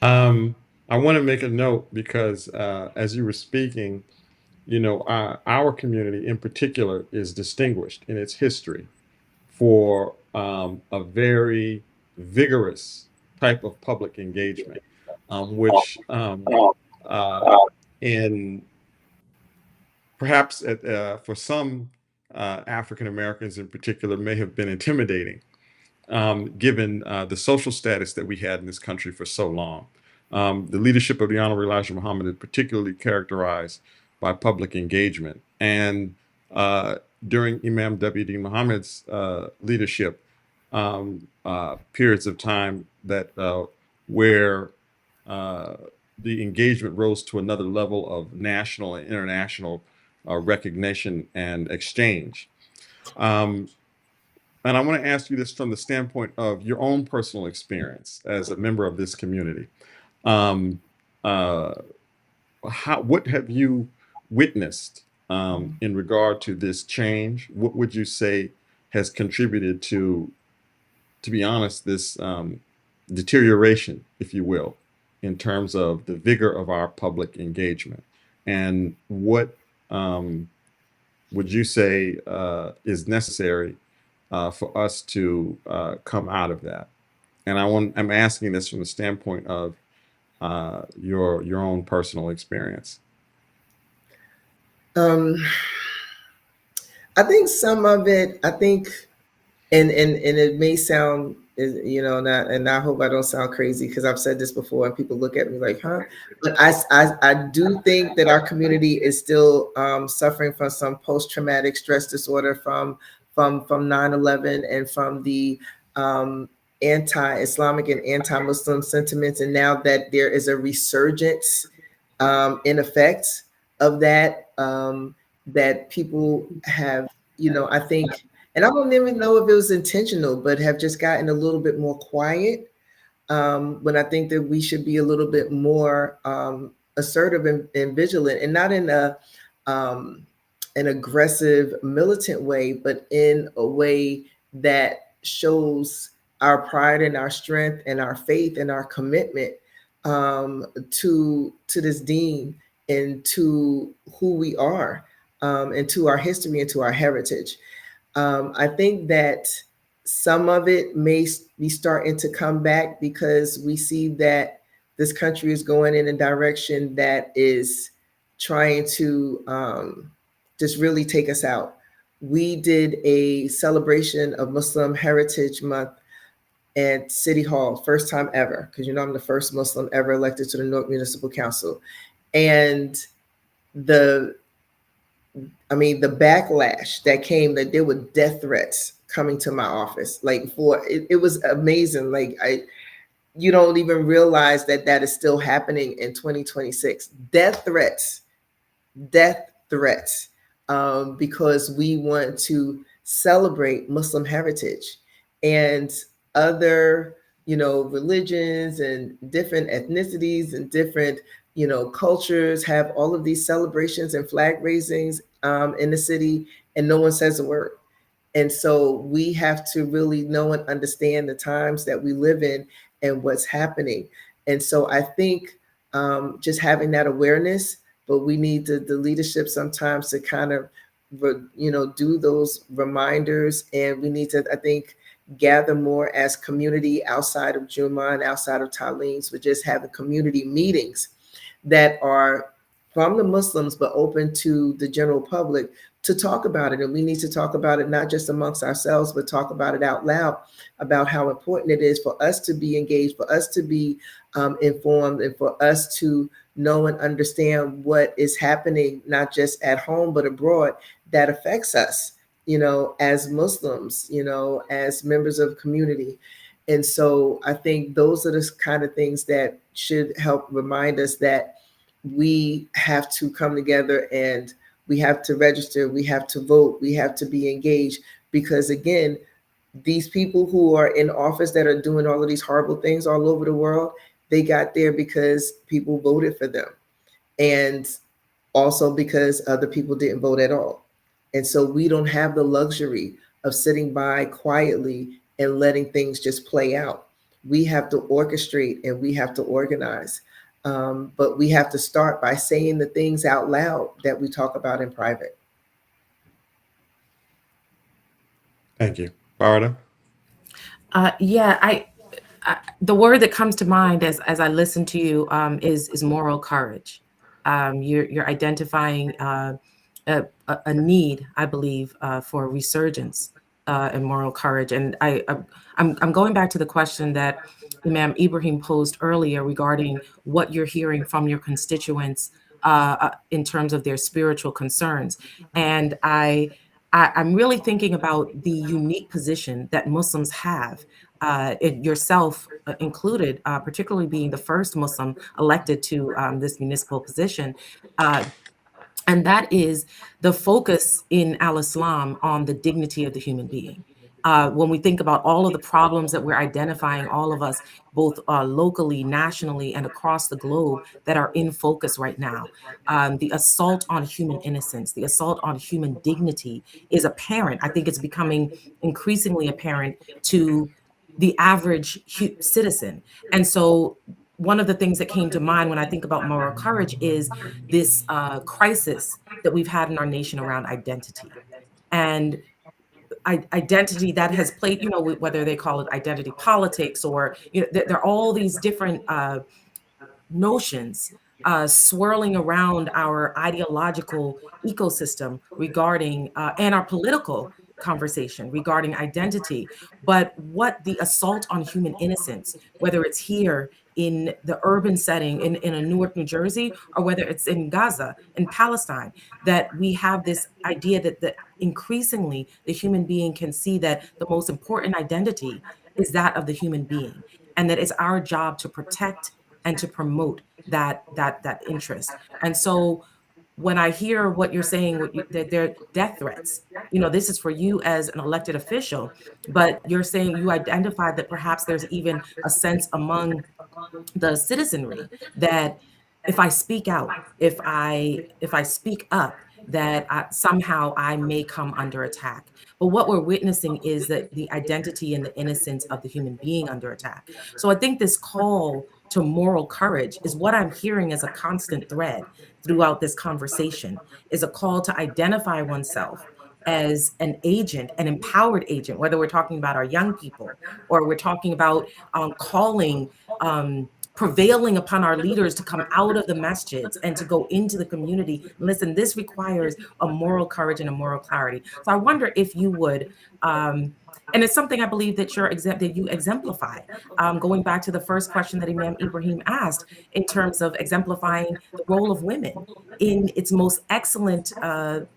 I want to make a note because as you were speaking, our community in particular is distinguished in its history for a very vigorous type of public engagement, which in perhaps for some African Americans in particular may have been intimidating, given the social status that we had in this country for so long. The leadership of the Honorable Elijah Muhammad is particularly characterized by public engagement. And during Imam W.D. Muhammad's leadership, periods of time that where the engagement rose to another level of national and international recognition and exchange. And I want to ask you this from the standpoint of your own personal experience as a member of this community. What have you witnessed in regard to this change? What would you say has contributed to be honest, this deterioration, if you will, in terms of the vigor of our public engagement? And what would you say is necessary for us to come out of that? And I'm asking this from the standpoint of your own personal experience. I think some of it, and it may sound, and I hope I don't sound crazy, because I've said this before and people look at me like, huh? But I do think that our community is still suffering from some post-traumatic stress disorder from 9/11 and from the anti-Islamic and anti-Muslim sentiments. And now that there is a resurgence in effect of that, that people have, I think, and I don't even know if it was intentional, but have just gotten a little bit more quiet. When I think that we should be a little bit more assertive and vigilant, and not in an aggressive, militant way, but in a way that shows our pride and our strength and our faith and our commitment to this deen and to who we are, and to our history and to our heritage. I think that some of it may be starting to come back because we see that this country is going in a direction that is trying to just really take us out. We did a celebration of Muslim Heritage Month at City Hall, first time ever, because I'm the first Muslim ever elected to the Newark Municipal Council. And the backlash that came, that there were death threats coming to my office, it was amazing. You don't even realize that is still happening in 2026. Death threats, because we want to celebrate Muslim heritage and other, religions and different ethnicities and different cultures, have all of these celebrations and flag raisings in the city, and no one says a word. And so we have to really know and understand the times that we live in and what's happening. And so I think just having that awareness, but we need the leadership sometimes to kind of, do those reminders. And we need to, I think, gather more as community outside of Juma and outside of Taleens, but just having community meetings that are from the Muslims, but open to the general public to talk about it. And we need to talk about it, not just amongst ourselves, but talk about it out loud, about how important it is for us to be engaged, for us to be informed, and for us to know and understand what is happening, not just at home, but abroad, that affects us, as Muslims, as members of community. And so I think those are the kind of things that should help remind us that we have to come together, and we have to register, we have to vote, we have to be engaged. Because again, these people who are in office that are doing all of these horrible things all over the world, they got there because people voted for them. And also because other people didn't vote at all. And so we don't have the luxury of sitting by quietly and letting things just play out. We have to orchestrate and we have to organize. But we have to start by saying the things out loud that we talk about in private. Thank you. Faridah? Yeah, the word that comes to mind as I listen to you is moral courage. You're identifying a need, I believe, for resurgence in moral courage. And I'm going back to the question that Imam Ibrahim posed earlier regarding what you're hearing from your constituents in terms of their spiritual concerns. And I'm really thinking about the unique position that Muslims have, yourself included, particularly being the first Muslim elected to this municipal position. And that is the focus in Al-Islam on the dignity of the human being. When we think about all of the problems that we're identifying, all of us, both locally, nationally, and across the globe, that are in focus right now, the assault on human innocence, the assault on human dignity is apparent. I think it's becoming increasingly apparent to the average citizen. And so one of the things that came to mind when I think about moral courage is this crisis that we've had in our nation around identity. And identity that has played, whether they call it identity politics or, there are all these different notions swirling around our ideological ecosystem regarding, and our political conversation regarding identity. But what the assault on human innocence, whether it's here in the urban setting in a Newark, New Jersey, or whether it's in Gaza, in Palestine, that we have this idea that increasingly the human being can see that the most important identity is that of the human being, and that it's our job to protect and to promote that interest. And so when I hear what you're saying, that they're death threats, this is for you as an elected official, but you're saying you identified that perhaps there's even a sense among the citizenry that if I speak out, if I speak up, that somehow I may come under attack. But what we're witnessing is that the identity and the innocence of the human being under attack. So I think this call to moral courage is what I'm hearing as a constant thread throughout this conversation, is a call to identify oneself as an agent, an empowered agent, whether we're talking about our young people or we're talking about calling, prevailing upon our leaders to come out of the masjids and to go into the community. Listen, this requires a moral courage and a moral clarity. So I wonder if you would, and it's something I believe that you exemplify. Going back to the first question that Imam Ibrahim asked, in terms of exemplifying the role of women in its most excellent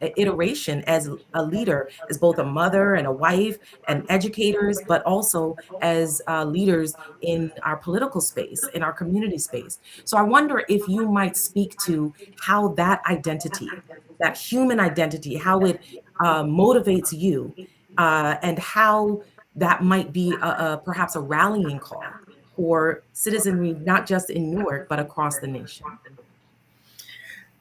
iteration as a leader, as both a mother and a wife and educators, but also as leaders in our political space, in our community space. So I wonder if you might speak to how that identity, that human identity, how it motivates you, and how that might be perhaps a rallying call for citizenry, not just in Newark, but across the nation?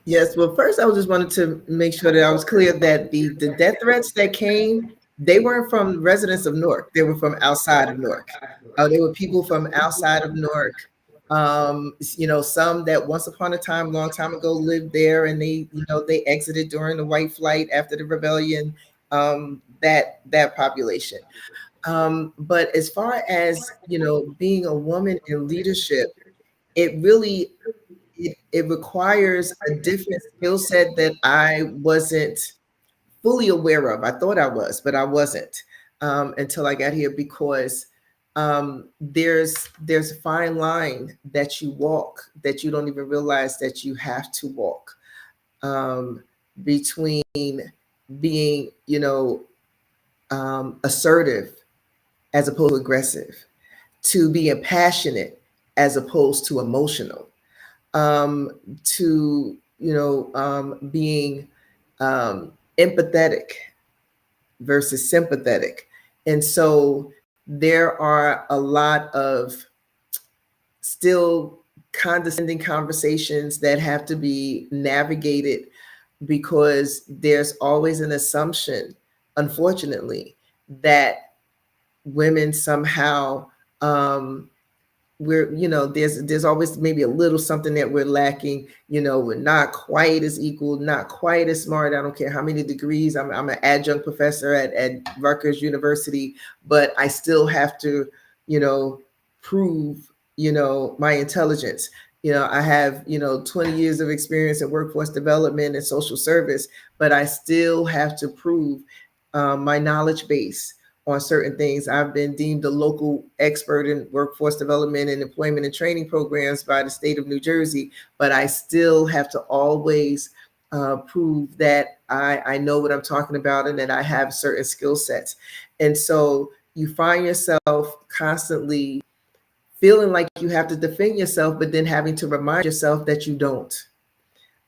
Yes, well, first I just wanted to make sure that I was clear that the death threats that came, they weren't from residents of Newark. They were from outside of Newark. They were people from outside of Newark. Some that once upon a time, long time ago, lived there, and they exited during the White Flight after the rebellion. That population. But as far as being a woman in leadership, it really it requires a different skill set that I wasn't fully aware of. I thought I was, but I wasn't until I got here, because there's a fine line that you walk that you don't even realize that you have to walk, between being assertive as opposed to aggressive, to being passionate as opposed to emotional, to being empathetic versus sympathetic. And so there are a lot of still condescending conversations that have to be navigated, because there's always an assumption, unfortunately, that women somehow there's always maybe a little something that we're lacking. We're not quite as equal, not quite as smart. I don't care how many degrees. I'm an adjunct professor at Rutgers University, but I still have to prove my intelligence. I have 20 years of experience in workforce development and social service, but I still have to prove my knowledge base on certain things. I've been deemed a local expert in workforce development and employment and training programs by the state of New Jersey, but I still have to always prove that I know what I'm talking about and that I have certain skill sets. And so you find yourself constantly feeling like you have to defend yourself, but then having to remind yourself that you don't.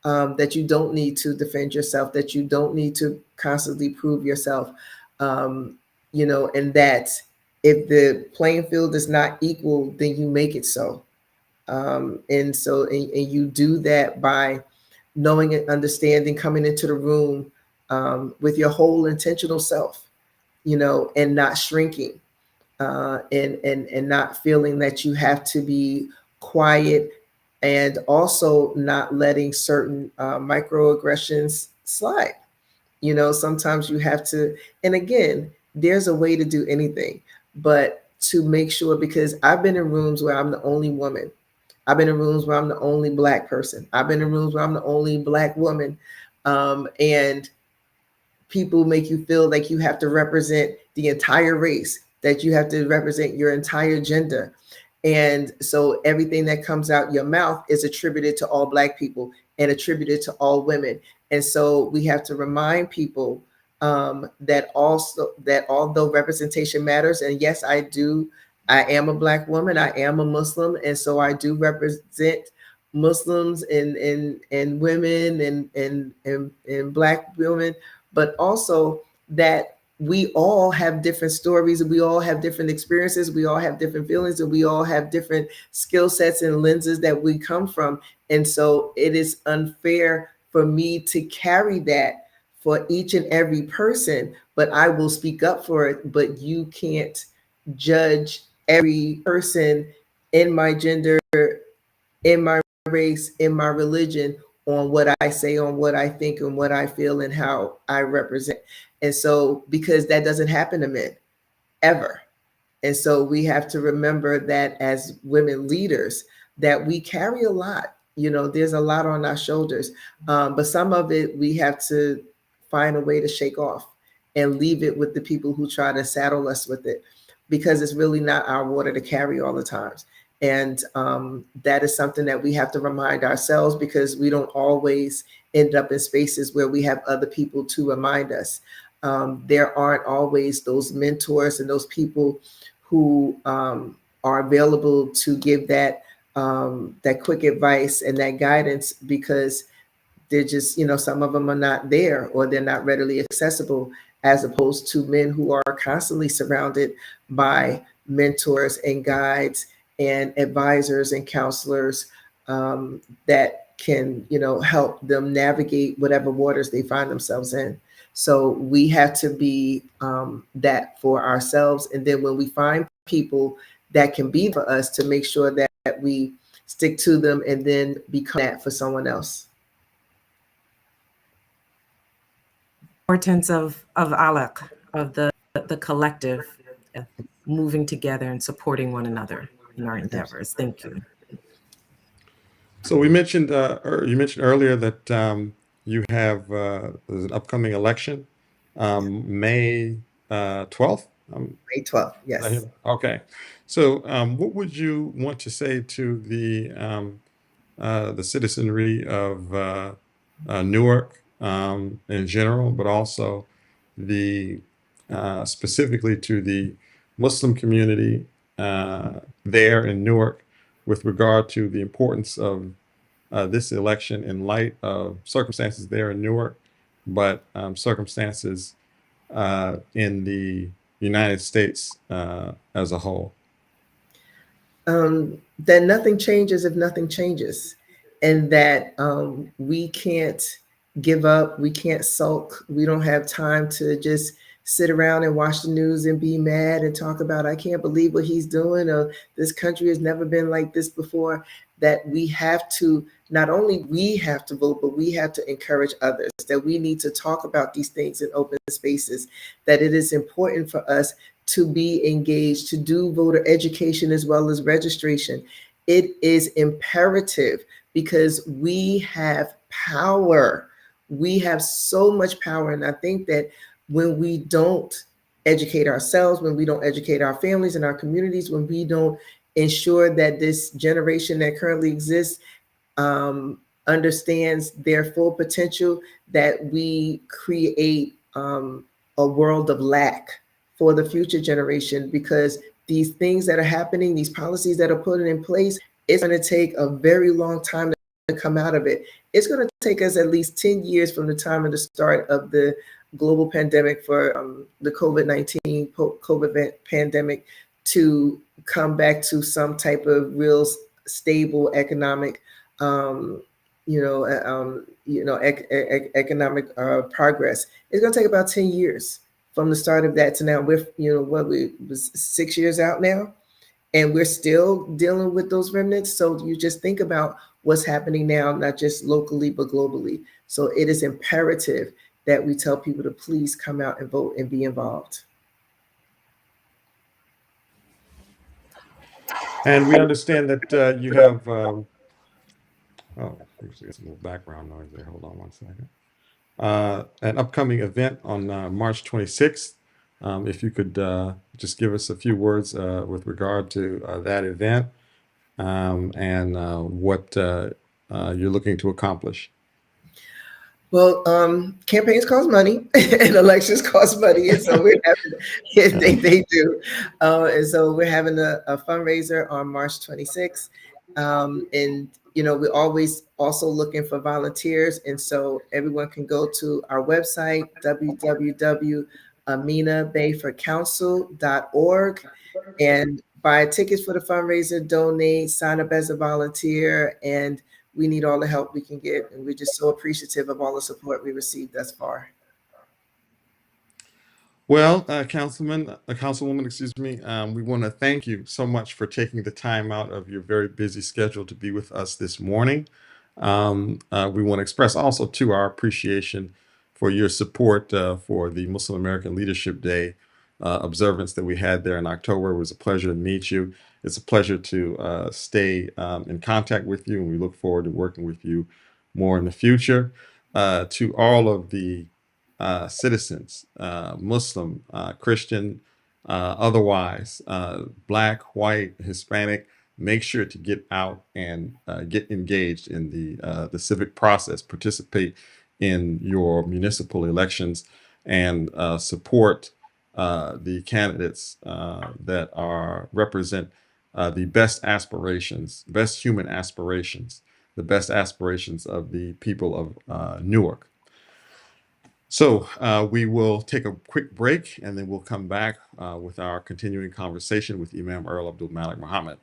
That you don't need to defend yourself, that you don't need to constantly prove yourself. And that if the playing field is not equal, then you make it so. And you do that by knowing and understanding, coming into the room with your whole intentional self, and not shrinking, and not feeling that you have to be quiet, and also not letting certain microaggressions slide. Sometimes you have to, and again, there's a way to do anything, but to make sure, because I've been in rooms where I'm the only woman. I've been in rooms where I'm the only Black person. I've been in rooms where I'm the only Black woman. And people make you feel like you have to represent the entire race, that you have to represent your entire gender. And so everything that comes out your mouth is attributed to all Black people and attributed to all women. And so we have to remind people that although representation matters, and yes, I am a Black woman, I am a Muslim, and so I do represent Muslims and women and Black women, but also that we all have different stories, and we all have different experiences, we all have different feelings, and we all have different skill sets and lenses that we come from. And so it is unfair for me to carry that for each and every person, but I will speak up for it. But you can't judge every person in my gender, in my race, in my religion, on what I say, on what I think, and what I feel, and how I represent. And so, because that doesn't happen to men, ever. And so we have to remember that as women leaders, that we carry a lot. There's a lot on our shoulders, but some of it we have to find a way to shake off and leave it with the people who try to saddle us with it, because it's really not our water to carry all the times. And that is something that we have to remind ourselves, because we don't always end up in spaces where we have other people to remind us. There aren't always those mentors and those people who are available to give that quick advice and that guidance, because they're just, some of them are not there, or they're not readily accessible, as opposed to men who are constantly surrounded by mentors and guides and advisors and counselors that can, help them navigate whatever waters they find themselves in. So we have to be that for ourselves. And then when we find people that can be for us, to make sure that we stick to them and then become that for someone else. Importance of alaq, of the collective, moving together and supporting one another in our endeavors. Thank you. So you mentioned earlier that you have there's an upcoming election, May 12th. May 12th, yes. Okay. So what would you want to say to the citizenry of Newark in general, but also the specifically to the Muslim community there in Newark, with regard to the importance of this election in light of circumstances there in Newark, but circumstances in the United States as a whole? That nothing changes if nothing changes, and that we can't give up, we can't sulk, we don't have time to just sit around and watch the news and be mad and talk about, I can't believe what he's doing, or this country has never been like this before. That we have to, not only we have to vote, but we have to encourage others, that we need to talk about these things in open spaces, that it is important for us to be engaged, to do voter education as well as registration. It is imperative because we have power. We have so much power. And I think that when we don't educate ourselves, when we don't educate our families and our communities, when we don't ensure that this generation that currently exists understands their full potential, that we create a world of lack for the future generation, because these things that are happening, these policies that are put in place, it's going to take a very long time to come out of it. It's going to take us at least 10 years from the time of the start of the global pandemic for the COVID-19 COVID pandemic to come back to some type of real stable economic, economic progress. It's going to take about 10 years from the start of that to now. We're, we was 6 years out now, and we're still dealing with those remnants. So you just think about what's happening now, not just locally, but globally. So it is imperative that we tell people to please come out and vote and be involved. And we understand that you have, oh, there's some little background noise there. Hold on one second. An upcoming event on March 26th. If you could just give us a few words with regard to that event and what you're looking to accomplish. Well, campaigns cost money and elections cost money. And so we're having, they do. And so we're having a fundraiser on March 26th. And, we're always also looking for volunteers. And so everyone can go to our website, www.aminabayforcouncil.org, and buy tickets for the fundraiser, donate, sign up as a volunteer, and we need all the help we can get. And we're just so appreciative of all the support we received thus far. Well, Councilwoman, excuse me, we want to thank you so much for taking the time out of your very busy schedule to be with us this morning. We want to express also too our appreciation for your support for the Muslim American Leadership Day observance that we had there in October. It was a pleasure to meet you. It's a pleasure to stay in contact with you, and we look forward to working with you more in the future. To all of the citizens, Muslim, Christian, otherwise, Black, white, Hispanic, make sure to get out and get engaged in the civic process, participate in your municipal elections, and support the candidates that represent the best aspirations, best human aspirations, the best aspirations of the people of Newark. So we will take a quick break, and then we'll come back with our continuing conversation with Imam Earl Abdulmalik Mohammed.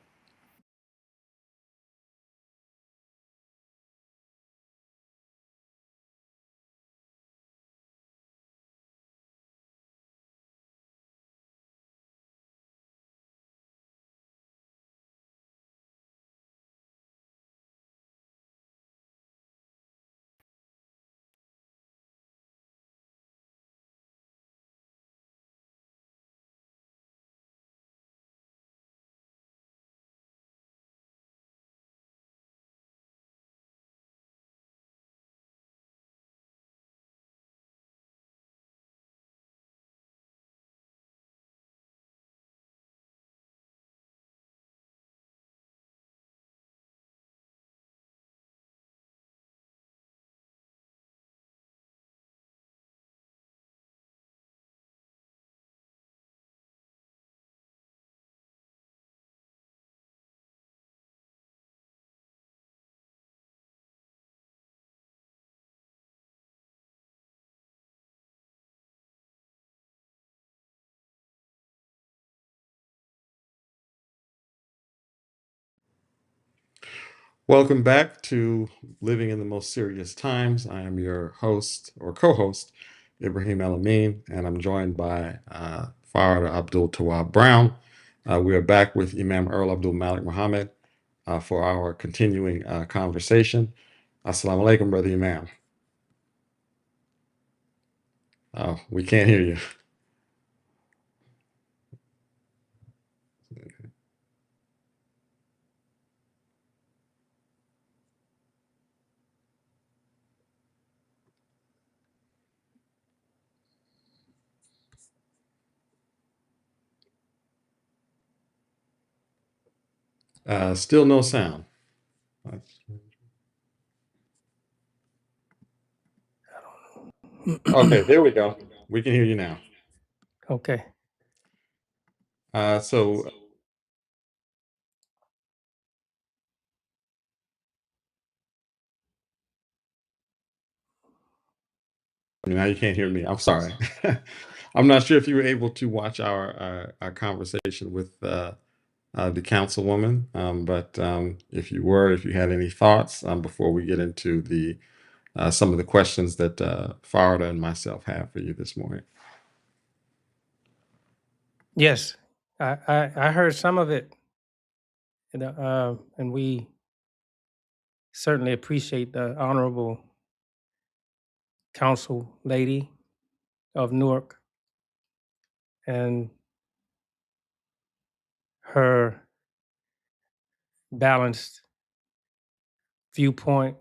Welcome back to Living in the Most Serious Times. I am your host or co-host, Ibrahim El-Amin, and I'm joined by Faridah Abdul-Tawwab Brown. We are back with Imam Earl Abdulmalik Mohammed for our continuing conversation. Assalamu alaikum, Brother Imam. Oh, we can't hear you. Still no sound. Okay, there we go. We can hear you now. Okay. So now you can't hear me. I'm sorry. I'm not sure if you were able to watch our conversation with the Councilwoman, but if you were, if you had any thoughts before we get into the some of the questions that Farida and myself have for you this morning. Yes, I heard some of it, and we certainly appreciate the Honorable Council Lady of Newark and her balanced viewpoint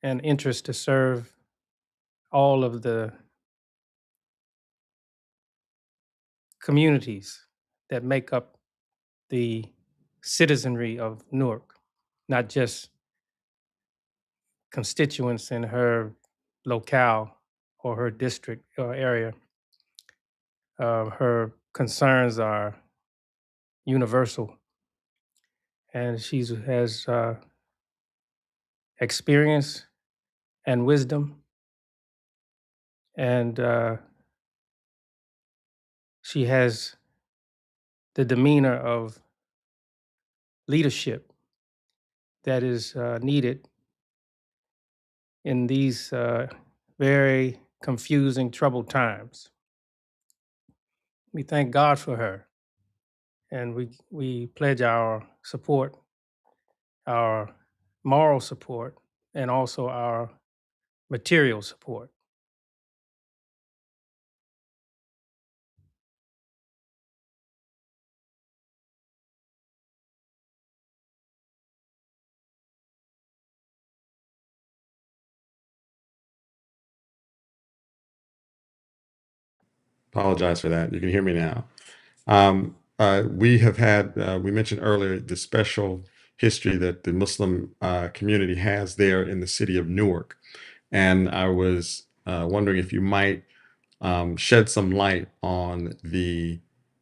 and interest to serve all of the communities that make up the citizenry of Newark, not just constituents in her locale or her district or area. Her concerns are universal, and she has experience and wisdom, and she has the demeanor of leadership that is needed in these very confusing, troubled times. We thank God for her, and we pledge our support, our moral support, and also our material support. Apologize for that. You can hear me now. We have had, we mentioned earlier, the special history that the Muslim community has there in the city of Newark. And I was wondering if you might shed some light on the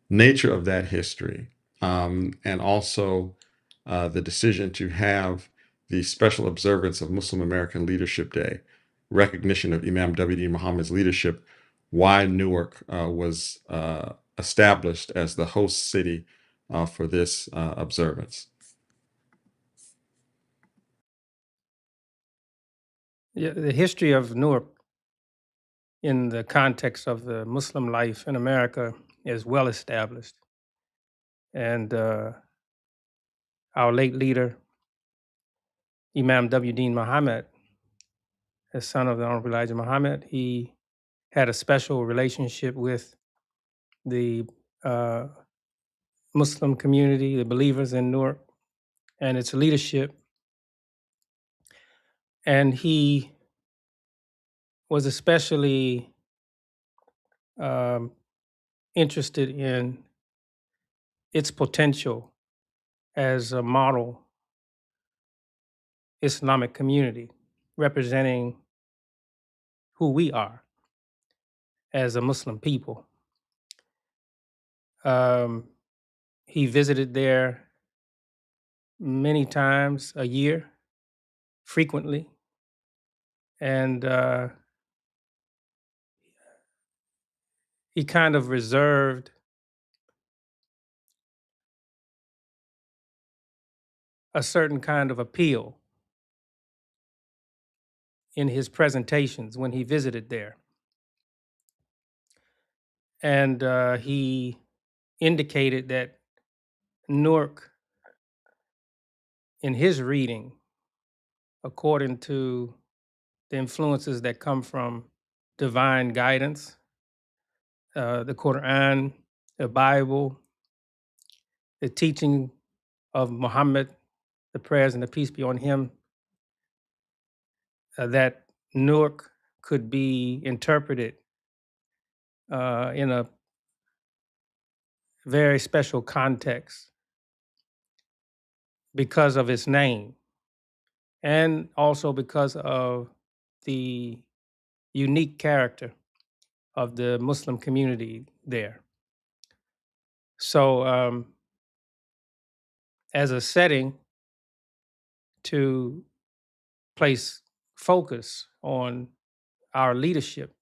nature of that history and also the decision to have the special observance of Muslim American Leadership Day, recognition of Imam W.D. Muhammad's leadership, why Newark was established as the host city for this observance. Yeah, the history of Newark in the context of the Muslim life in America is well established. And our late leader, Imam W.D. Muhammad, the son of the Honorable Elijah Muhammad, he had a special relationship with the Muslim community, the believers in Newark, and its leadership. And he was especially interested in its potential as a model Islamic community representing who we are as a Muslim people. He visited there many times a year, frequently, and he kind of reserved a certain kind of appeal in his presentations when he visited there. And he indicated that Newark, in his reading, according to the influences that come from divine guidance, the Quran, the Bible, the teaching of Muhammad, the prayers and the peace be on him, that Newark could be interpreted in a very special context because of its name and also because of the unique character of the Muslim community there. So, as a setting to place focus on our leadership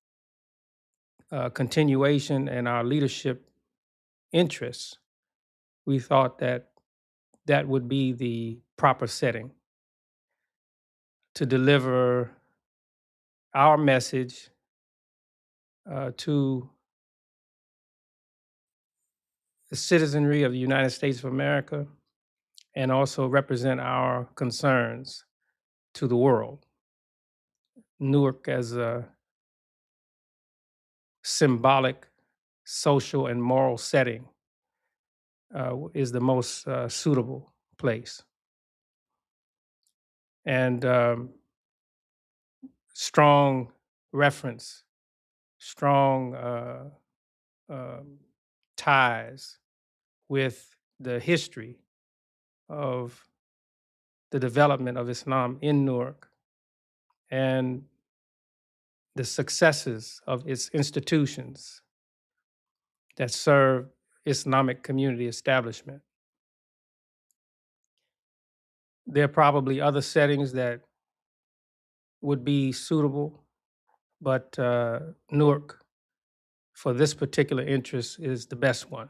continuation and our leadership interests, we thought that that would be the proper setting to deliver our message to the citizenry of the United States of America and also represent our concerns to the world. Newark as a symbolic, social, and moral setting is the most suitable place. And strong reference, strong ties with the history of the development of Islam in Newark and the successes of its institutions that serve Islamic community establishment. There are probably other settings that would be suitable, but Newark, for this particular interest, is the best one.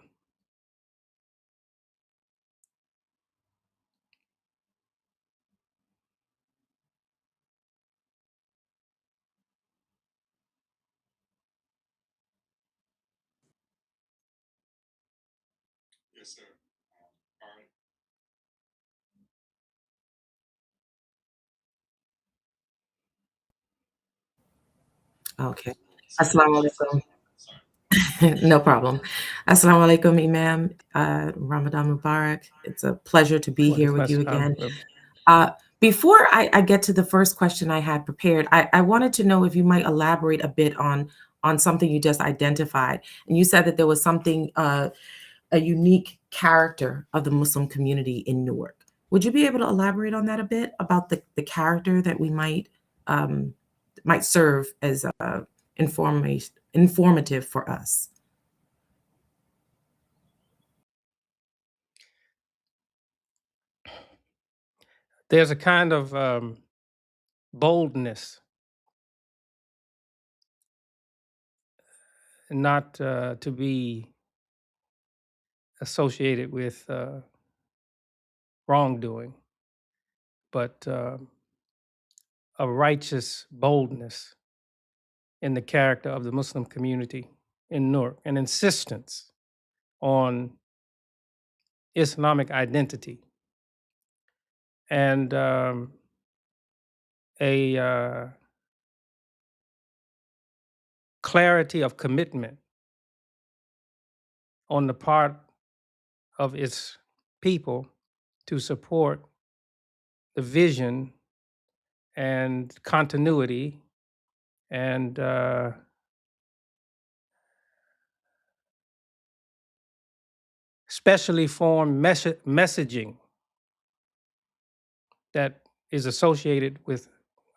Yes, sir. Okay. Assalamu alaikum. No problem. Assalamu alaikum, Imam. Ramadan Mubarak. It's a pleasure to be here with you again. Before I get to the first question I had prepared, I wanted to know if you might elaborate a bit on something you just identified. And you said that there was something, a unique character of the Muslim community in Newark. Would you be able to elaborate on that a bit about the character that we might serve as informative for us? There's a kind of boldness, not to be associated with wrongdoing, but a righteous boldness in the character of the Muslim community in Newark, an insistence on Islamic identity, and a clarity of commitment on the part of its people to support the vision and continuity and specially formed messaging that is associated with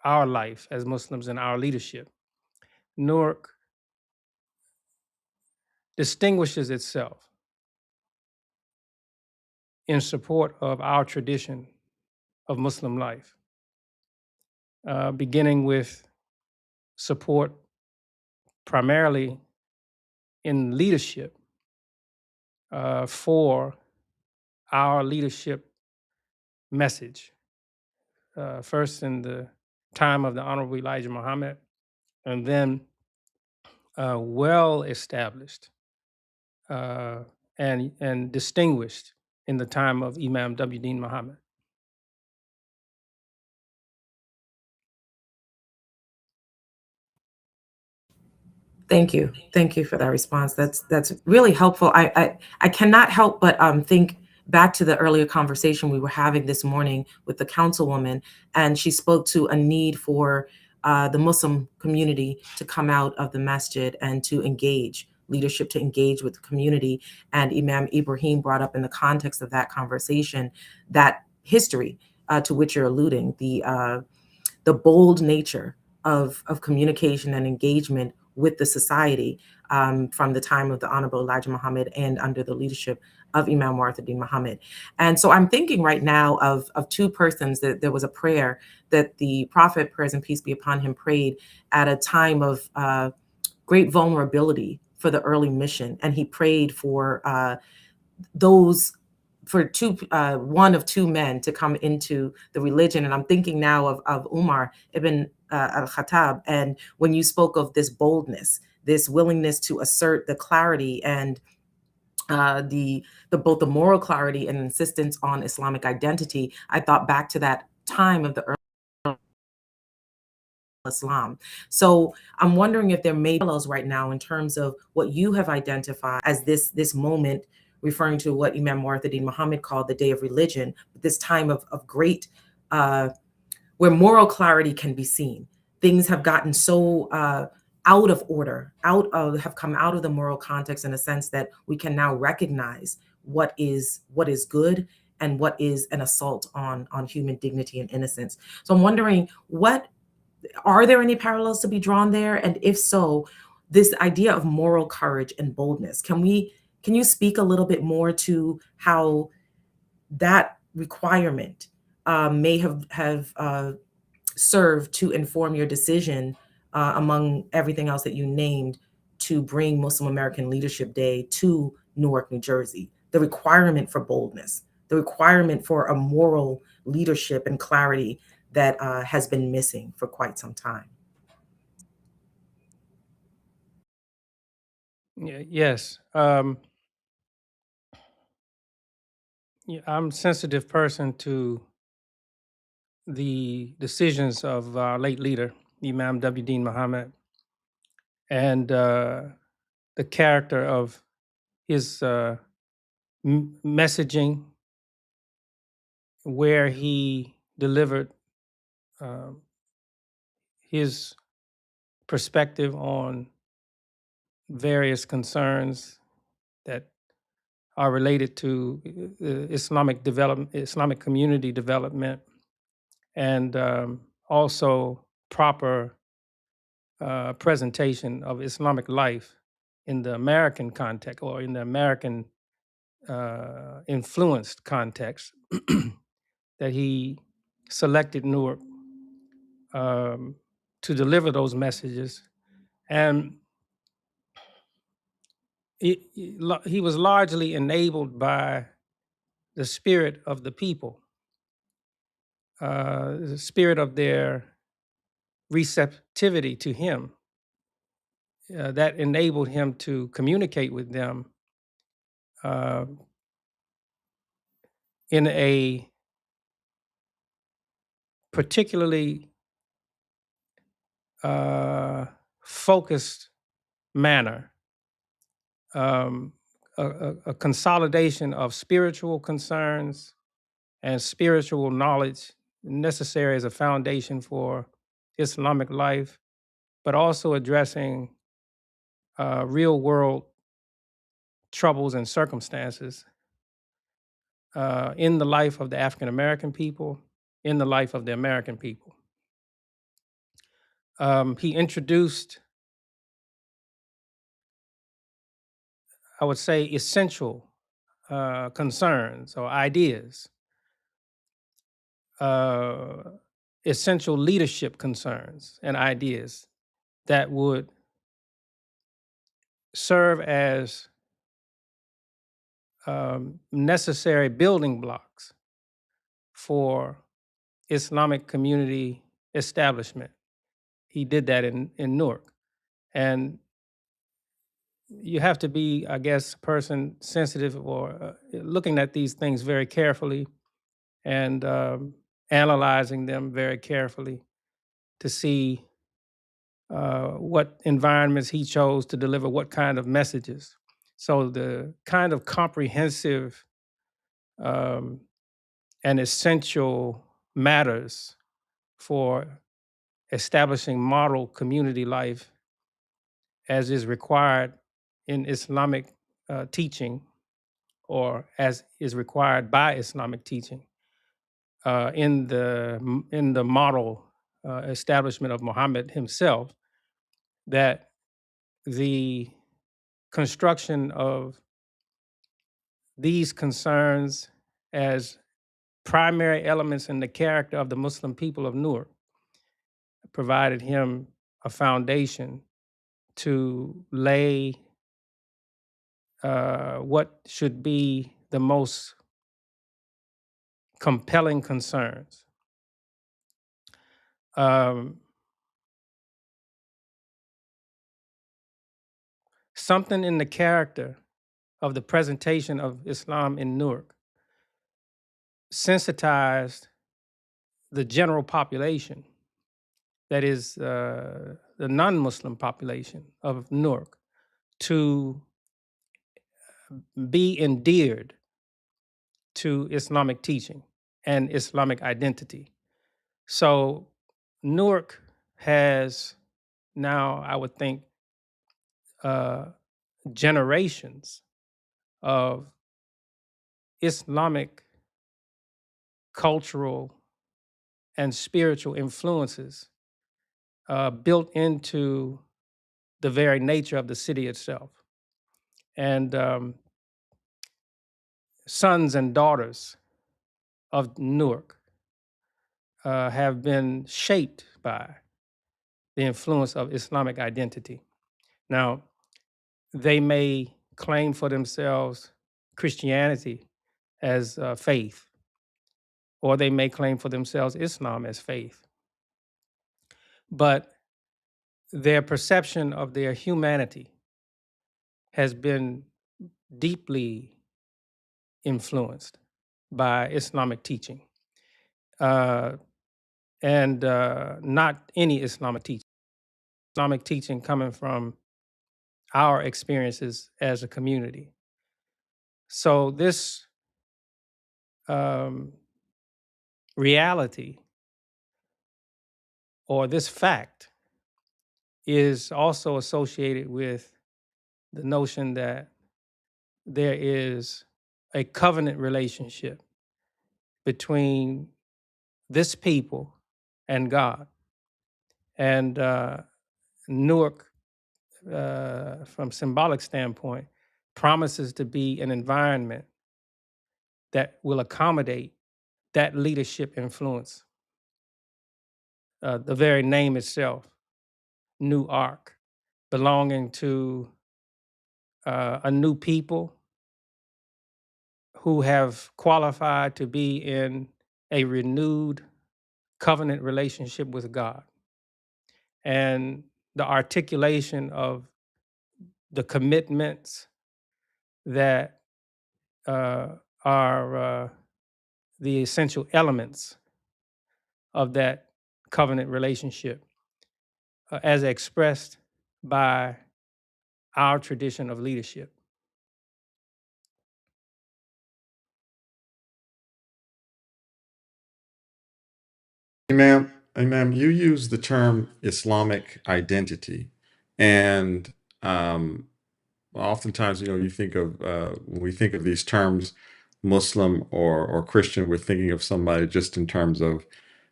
our life as Muslims and our leadership. Newark distinguishes itself in support of our tradition of Muslim life, beginning with support primarily in leadership for our leadership message, first in the time of the Honorable Elijah Muhammad, and then well established and distinguished in the time of Imam W. Muhammad. Thank you. Thank you for that response. That's really helpful. I cannot help but think back to the earlier conversation we were having this morning with the Councilwoman, and she spoke to a need for the Muslim community to come out of the masjid and to engage, leadership to engage with the community. And Imam Ibrahim brought up in the context of that conversation that history to which you're alluding, the bold nature of communication and engagement with the society from the time of the Honorable Elijah Muhammad and under the leadership of Imam Warthaddin Muhammad. And so I'm thinking right now of two persons that there was a prayer that the Prophet, prayers and peace be upon him, prayed at a time of great vulnerability for the early mission. And he prayed for one of two men to come into the religion. And I'm thinking now of Umar ibn al-Khattab. And when you spoke of this boldness, this willingness to assert the clarity and both the moral clarity and insistence on Islamic identity, I thought back to that time of the early Islam. So I'm wondering if there may be parallels right now in terms of what you have identified as this moment, referring to what Imam Warthaddin Muhammad called the day of religion, this time of great, where moral clarity can be seen. Things have gotten so out of order, have come out of the moral context in a sense that we can now recognize what is good and what is an assault on human dignity and innocence. So I'm wondering, are there any parallels to be drawn there? And if so, this idea of moral courage and boldness, can you speak a little bit more to how that requirement may have served to inform your decision among everything else that you named to bring Muslim American Leadership Day to Newark, New Jersey? The requirement for boldness, the requirement for a moral leadership and clarity that has been missing for quite some time. Yes. I'm a sensitive person to the decisions of our late leader, Imam W. Muhammad, and the character of his messaging, where he delivered his perspective on various concerns that are related to Islamic development, Islamic community development, and also proper presentation of Islamic life in the American context or in the American influenced context that he selected Newark to deliver those messages. And he was largely enabled by the spirit of the people, the spirit of their receptivity to him, that enabled him to communicate with them in a particularly focused manner, a consolidation of spiritual concerns and spiritual knowledge necessary as a foundation for Islamic life, but also addressing real world troubles and circumstances in the life of the African American people, in the life of the American people. He introduced, I would say, essential concerns or ideas, essential leadership concerns and ideas that would serve as necessary building blocks for Islamic community establishment. He did that in Newark. And you have to be, I guess, a person sensitive or looking at these things very carefully and analyzing them very carefully to see what environments he chose to deliver what kind of messages. So the kind of comprehensive and essential matters for establishing model community life as is required in Islamic teaching or as is required by Islamic teaching in the model establishment of Muhammad himself, that the construction of these concerns as primary elements in the character of the Muslim people of Newark provided him a foundation to lay what should be the most compelling concerns. Something in the character of the presentation of Islam in Newark sensitized the general population, that is the non-Muslim population of Newark, to be endeared to Islamic teaching and Islamic identity. So Newark has now, I would think, generations of Islamic cultural and spiritual influences built into the very nature of the city itself. And sons and daughters of Newark have been shaped by the influence of Islamic identity. Now, they may claim for themselves Christianity as faith, or they may claim for themselves Islam as faith. But their perception of their humanity has been deeply influenced by Islamic teaching. And not any Islamic teaching. Islamic teaching coming from our experiences as a community. So this reality or this fact is also associated with the notion that there is a covenant relationship between this people and God. And Newark, from symbolic standpoint, promises to be an environment that will accommodate that leadership influence. The very name itself, NewArk, belonging to a new people who have qualified to be in a renewed covenant relationship with God. And the articulation of the commitments that are the essential elements of that covenant relationship as expressed by our tradition of leadership. Imam, you use the term Islamic identity, and oftentimes, you think of when we think of these terms, Muslim or Christian, we're thinking of somebody just in terms of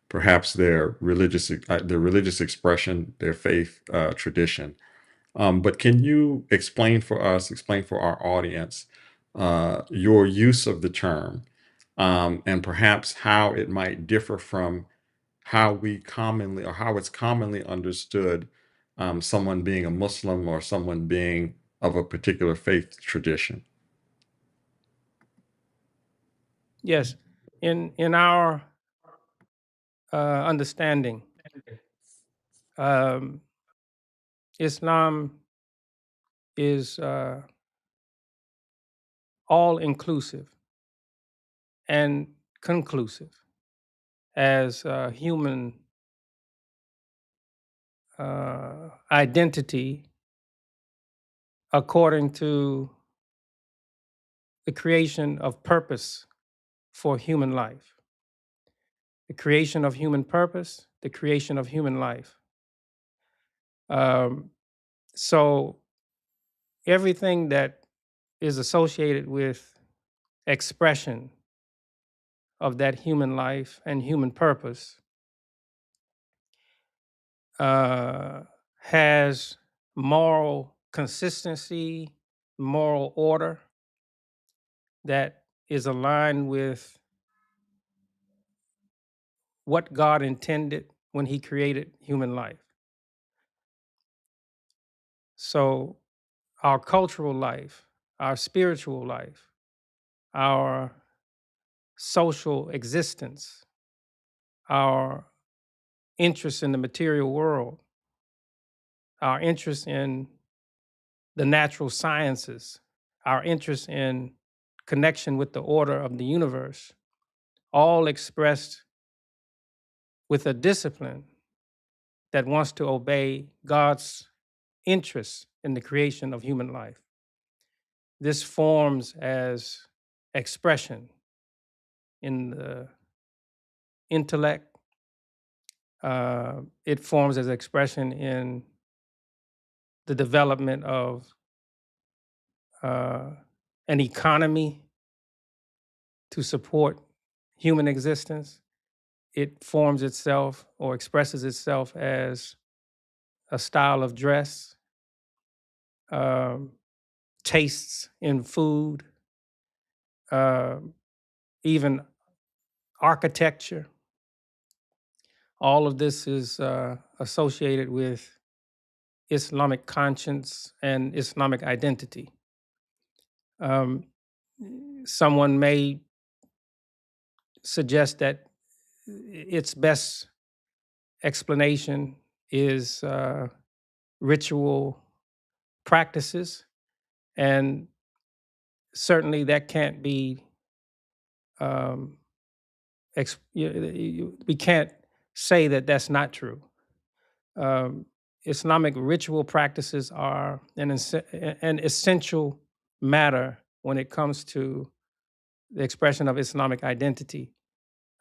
perhaps their religious expression, their faith tradition. But can you explain for our audience, your use of the term, and perhaps how it might differ from how it's commonly understood, someone being a Muslim or someone being of a particular faith tradition? Yes, in our understanding, Islam is all inclusive and conclusive as human identity according to the creation of purpose for human life, the creation of human purpose, the creation of human life. So everything that is associated with expression of that human life and human purpose has moral consistency, moral order that is aligned with what God intended when He created human life. So, our cultural life, our spiritual life, our social existence, our interest in the material world, our interest in the natural sciences, our interest in connection with the order of the universe, all expressed with a discipline that wants to obey God's interest in the creation of human life. This forms as expression in the intellect. It forms as expression in the development of an economy to support human existence. It forms itself or expresses itself as a style of dress, tastes in food, even architecture. All of this is associated with Islamic conscience and Islamic identity. Someone may suggest that its best explanation is ritual practices, and certainly that can't be we can't say that that's not true. Islamic ritual practices are an essential matter when it comes to the expression of Islamic identity.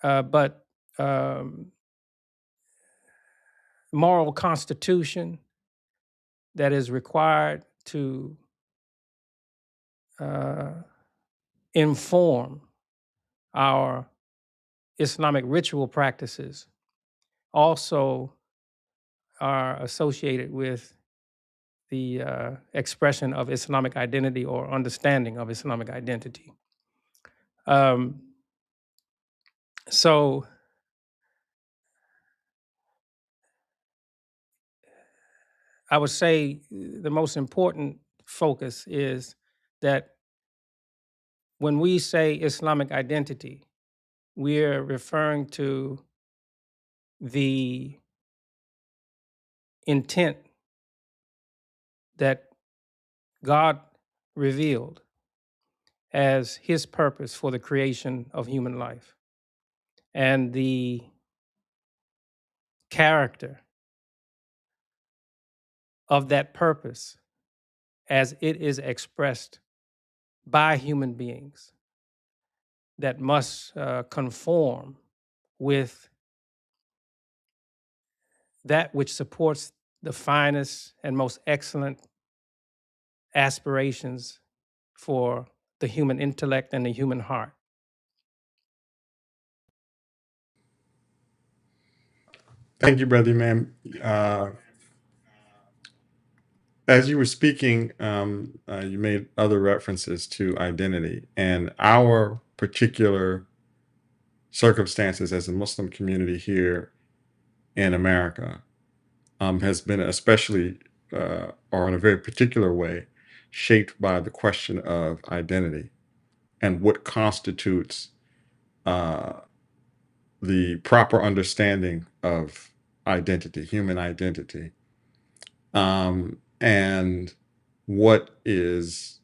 But moral constitution that is required to inform our Islamic ritual practices also are associated with the expression of Islamic identity or understanding of Islamic identity. So I would say the most important focus is that when we say Islamic identity, we're referring to the intent that God revealed as His purpose for the creation of human life, and the character of that purpose as it is expressed by human beings that must conform with that which supports the finest and most excellent aspirations for the human intellect and the human heart. Thank you, Brother Imam. As you were speaking, you made other references to identity, and our particular circumstances as a Muslim community here in America has been especially, or in a very particular way, shaped by the question of identity and what constitutes uh, the proper understanding of identity, human identity, and what is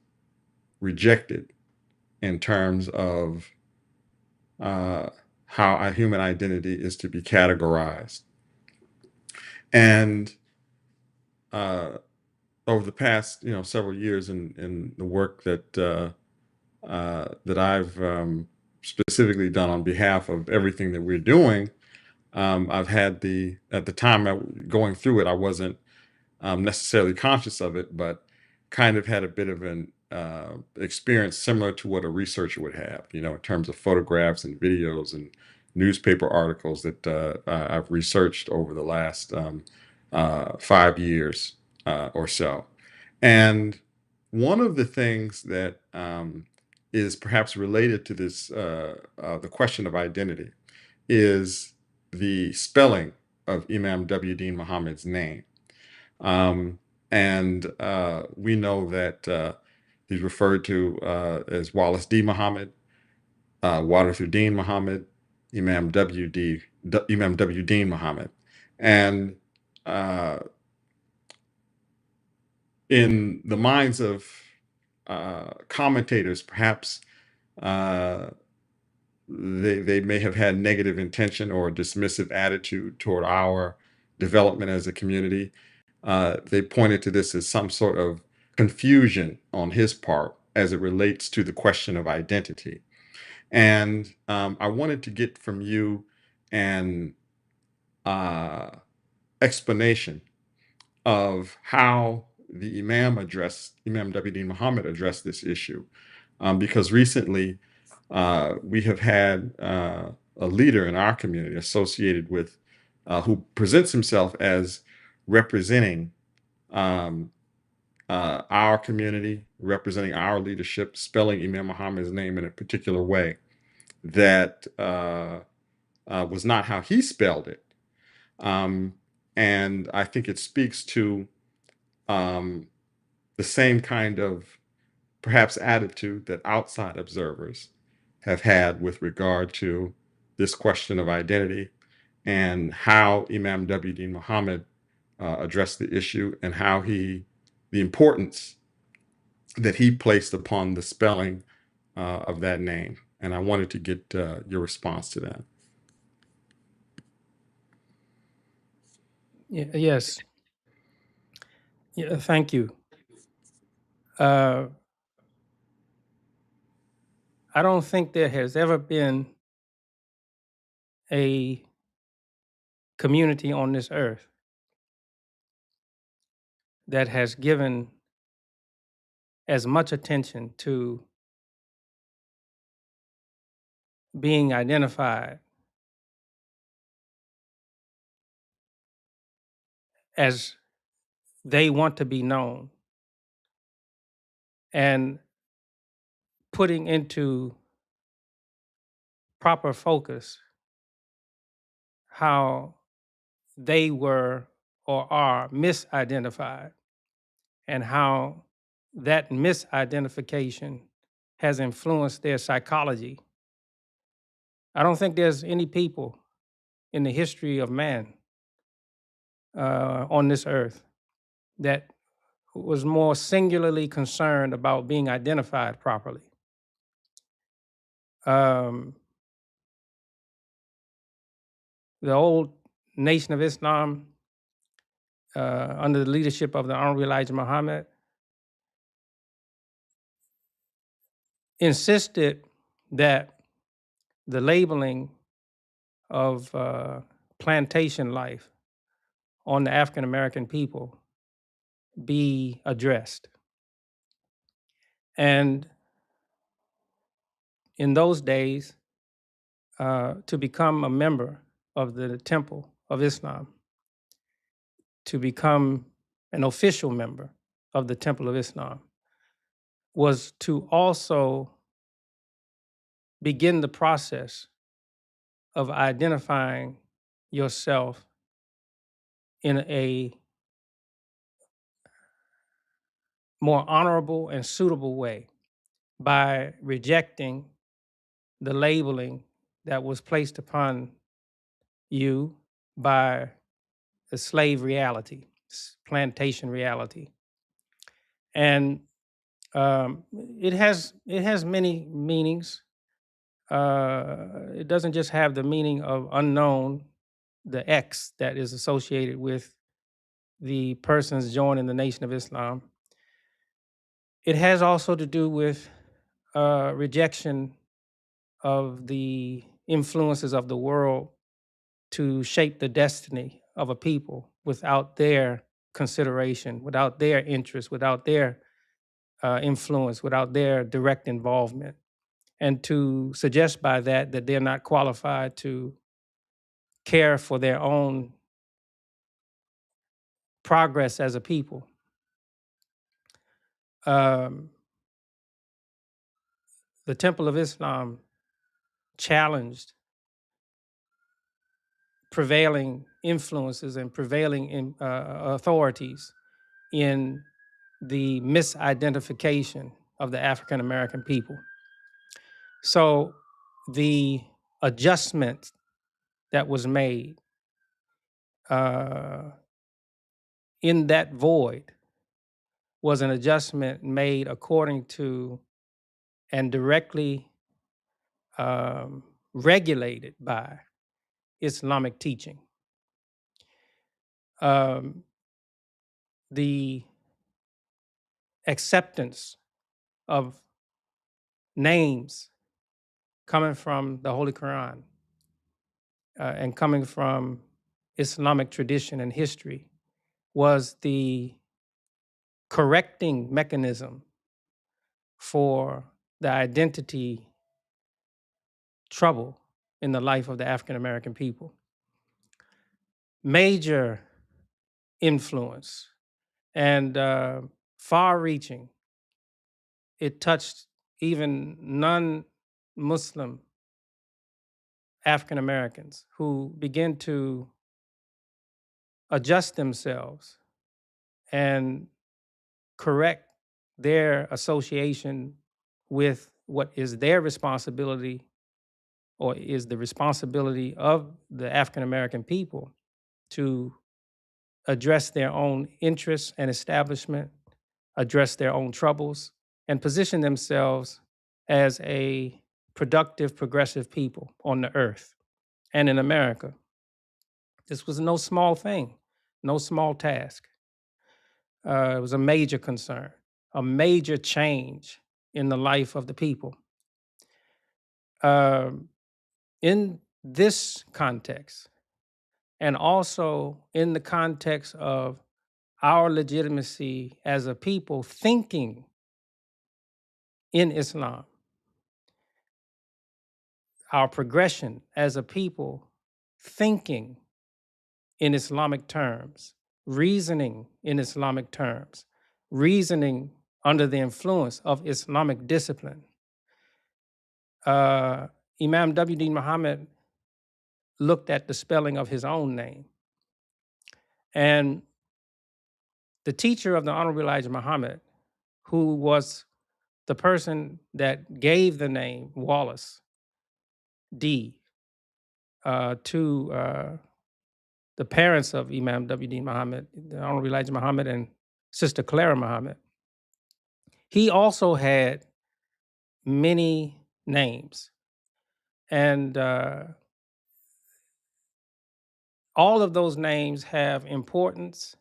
rejected in terms of how a human identity is to be categorized. And over the past, several years in the work that I've specifically done on behalf of everything that we're doing, I've had at the time going through it, I wasn't necessarily conscious of it, but kind of had a bit of an experience similar to what a researcher would have, in terms of photographs and videos and newspaper articles that I've researched over the last 5 years or so. And one of the things that is perhaps related to this, the question of identity, is the spelling of Imam W. Muhammad's name. And we know that he's referred to as Wallace D. Muhammad, Waterthur Muhammad, Imam W. Dean Muhammad. And in the minds of commentators, perhaps they may have had negative intention or a dismissive attitude toward our development as a community. They pointed to this as some sort of confusion on his part as it relates to the question of identity. And I wanted to get from you an explanation of how the Imam W. Muhammad addressed this issue. Because recently we have had a leader in our community associated with, who presents himself as representing our community, representing our leadership, spelling Imam Muhammad's name in a particular way that was not how he spelled it. And I think it speaks to the same kind of perhaps attitude that outside observers have had with regard to this question of identity and how Imam W. Muhammad addressed the issue and how the importance that he placed upon the spelling of that name. And I wanted to get your response to that. Yes. Yeah, thank you. I don't think there has ever been a community on this earth that has given as much attention to being identified as they want to be known and putting into proper focus how they were or are misidentified and how that misidentification has influenced their psychology. I don't think there's any people in the history of man on this earth that was more singularly concerned about being identified properly. The old Nation of Islam, under the leadership of the Honorable Elijah Muhammad, insisted that the labeling of plantation life on the African American people be addressed. And in those days, to become a member of the Temple of Islam, to become an official member of the Temple of Islam, was to also begin the process of identifying yourself in a more honorable and suitable way by rejecting the labeling that was placed upon you by the slave reality, plantation reality. And it has many meanings. It doesn't just have the meaning of unknown, the X that is associated with the persons joining the Nation of Islam. It has also to do with rejection of the influences of the world to shape the destiny of a people without their consideration, without their interest, without their influence, without their direct involvement. And to suggest by that they're not qualified to care for their own progress as a people. The Temple of Islam challenged prevailing influences and prevailing authorities in the misidentification of the African American people. So the adjustment that was made in that void was an adjustment made according to and directly regulated by Islamic teaching. The acceptance of names coming from the Holy Quran and coming from Islamic tradition and history was the correcting mechanism for the identity trouble in the life of the African American people. Major influence and far-reaching. It touched even non-Muslim African Americans who began to adjust themselves and correct their association with what is their responsibility or is the responsibility of the African American people to address their own interests and establishment, address their own troubles, and position themselves as a productive, progressive people on the earth and in America. This was no small thing, no small task. It was a major concern, a major change in the life of the people. In this context, and also in the context of our legitimacy as a people thinking in Islam, our progression as a people thinking in Islamic terms, reasoning in Islamic terms, reasoning under the influence of Islamic discipline. Imam W.D. Muhammad looked at the spelling of his own name. And the teacher of the Honorable Elijah Muhammad, who was the person that gave the name Wallace D to the parents of Imam W.D. Muhammad, the Honorable Elijah Muhammad and Sister Clara Muhammad, he also had many names. And all of those names have importance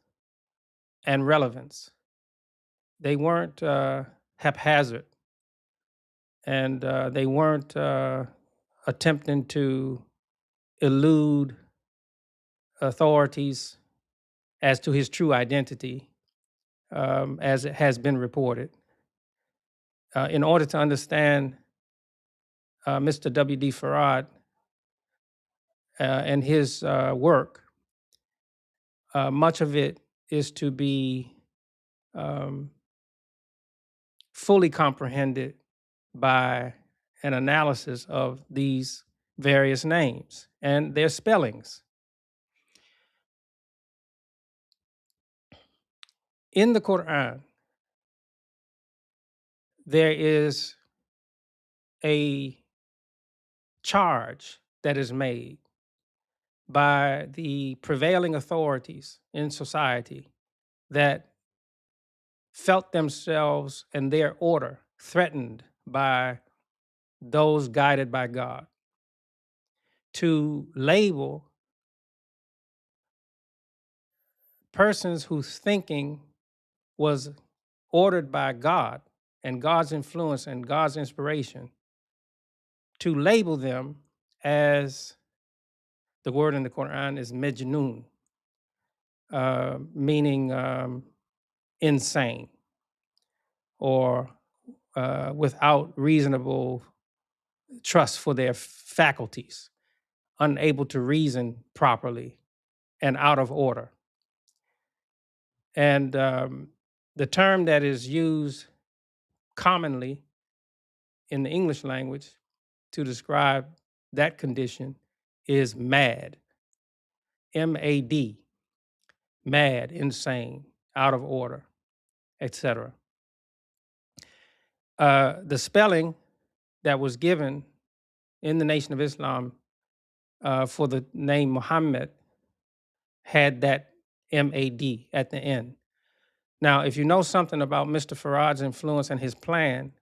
and relevance. They weren't haphazard, and they weren't attempting to elude authorities as to his true identity, as it has been reported. In order to understand Mr. W.D. Farad and his work, much of it is to be fully comprehended by an analysis of these various names and their spellings. In the Quran, there is a charge that is made by the prevailing authorities in society that felt themselves and their order threatened by those guided by God, to label persons whose thinking was ordered by God and God's influence and God's inspiration, to label them as the word in the Quran is majnoon, meaning insane or without reasonable trust for their faculties, unable to reason properly and out of order. And the term that is used commonly in the English language to describe that condition is mad, M-A-D, mad, insane, out of order, etc. The spelling that was given in the Nation of Islam for the name Muhammad had that M-A-D at the end. Now, if you know something about Mr. Farad's influence and his plan,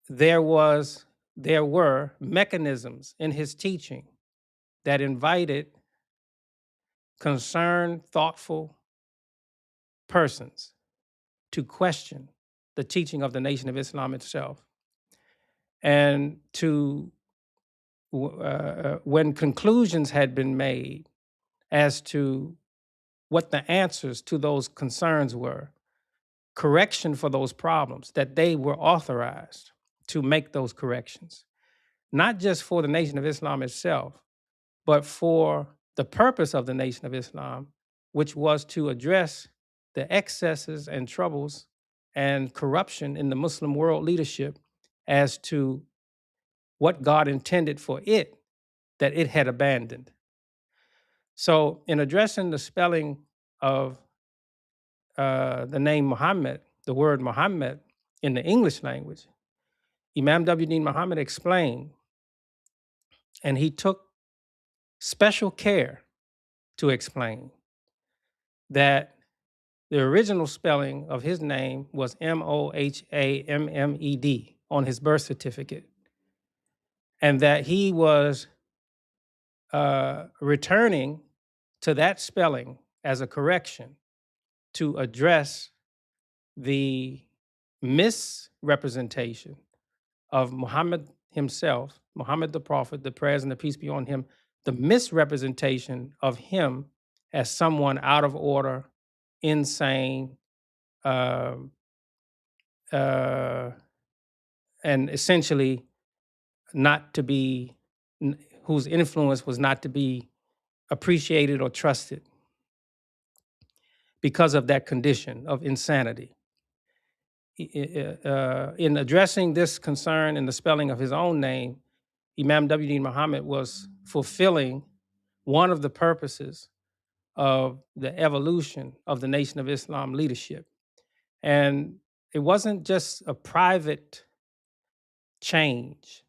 there were mechanisms in his teaching that invited concerned, thoughtful persons to question the teaching of the Nation of Islam itself, and to when conclusions had been made as to what the answers to those concerns were, correction for those problems, that they were authorized to make those corrections, not just for the Nation of Islam itself, but for the purpose of the Nation of Islam, which was to address the excesses and troubles and corruption in the Muslim world leadership as to what God intended for it that it had abandoned. So in addressing the spelling of the name Muhammad, the word Muhammad in the English language, Imam W. Muhammad explained, and he took special care to explain, that the original spelling of his name was Mohammed on his birth certificate, and that he was returning to that spelling as a correction to address the misrepresentation of Muhammad himself, Muhammad the Prophet, the prayers and the peace be on him, the misrepresentation of him as someone out of order, insane, and essentially not to be, whose influence was not to be appreciated or trusted because of that condition of insanity. In addressing this concern in the spelling of his own name, Imam W. Muhammad was fulfilling one of the purposes of the evolution of the Nation of Islam leadership. And it wasn't just a private change.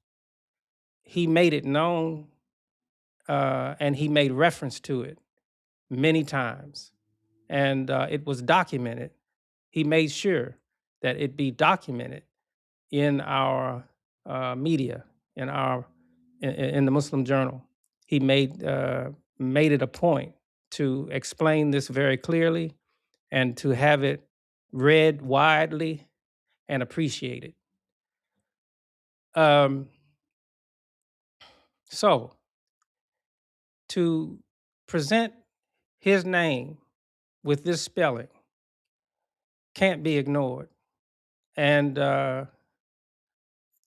He made it known and he made reference to it many times. And it was documented. He made sure that it be documented in our media, in the Muslim Journal. He made it a point to explain this very clearly and to have it read widely and appreciated. So to present his name with this spelling can't be ignored. And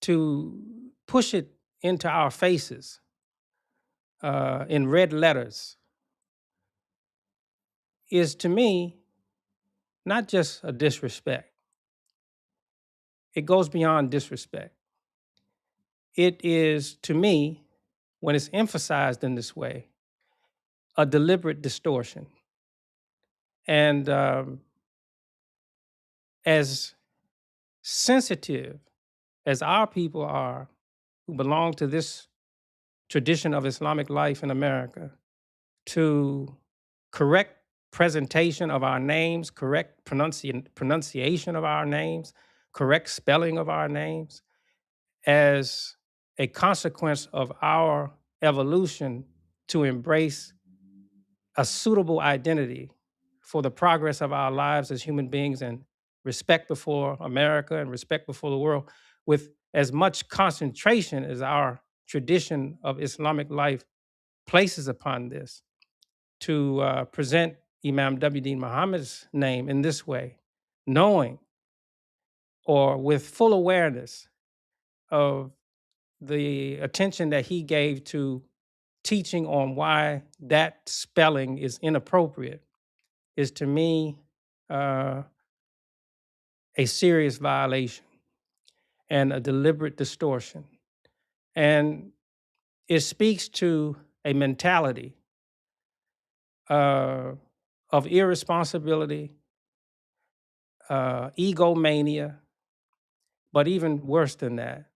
to push it into our faces in red letters is, to me, not just a disrespect. It goes beyond disrespect. It is, to me, when it's emphasized in this way, a deliberate distortion. And as sensitive as our people are who belong to this tradition of Islamic life in America to correct presentation of our names, correct pronunciation of our names, correct spelling of our names, as a consequence of our evolution to embrace a suitable identity for the progress of our lives as human beings and respect before America and respect before the world, with as much concentration as our tradition of Islamic life places upon this, to present Imam W.D. Muhammad's name in this way, knowing or with full awareness of the attention that he gave to teaching on why that spelling is inappropriate, is to me a serious violation and a deliberate distortion. And it speaks to a mentality of irresponsibility, egomania, but even worse than that,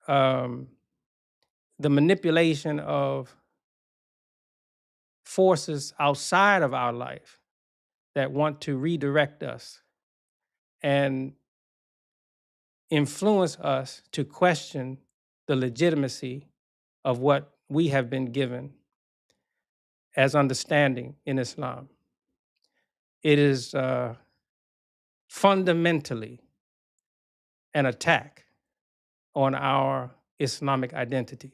the manipulation of forces outside of our life that want to redirect us and influence us to question the legitimacy of what we have been given as understanding in Islam. It is fundamentally an attack on our Islamic identity.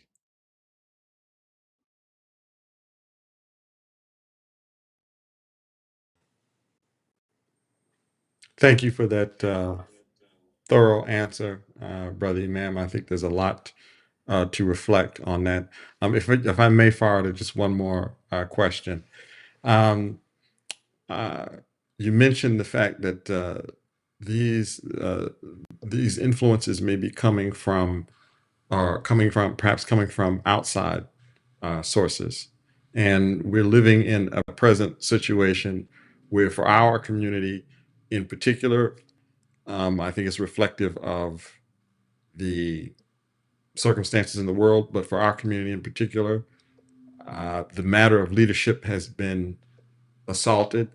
Thank you for that thorough answer, Brother Imam. I think there's a lot to reflect on that. If I may forward just one more question. Um, you mentioned the fact that these influences may be coming from, or perhaps coming from outside sources, and we're living in a present situation where, for our community in particular, I think it's reflective of the circumstances in the world, but for our community in particular, the matter of leadership has been assaulted,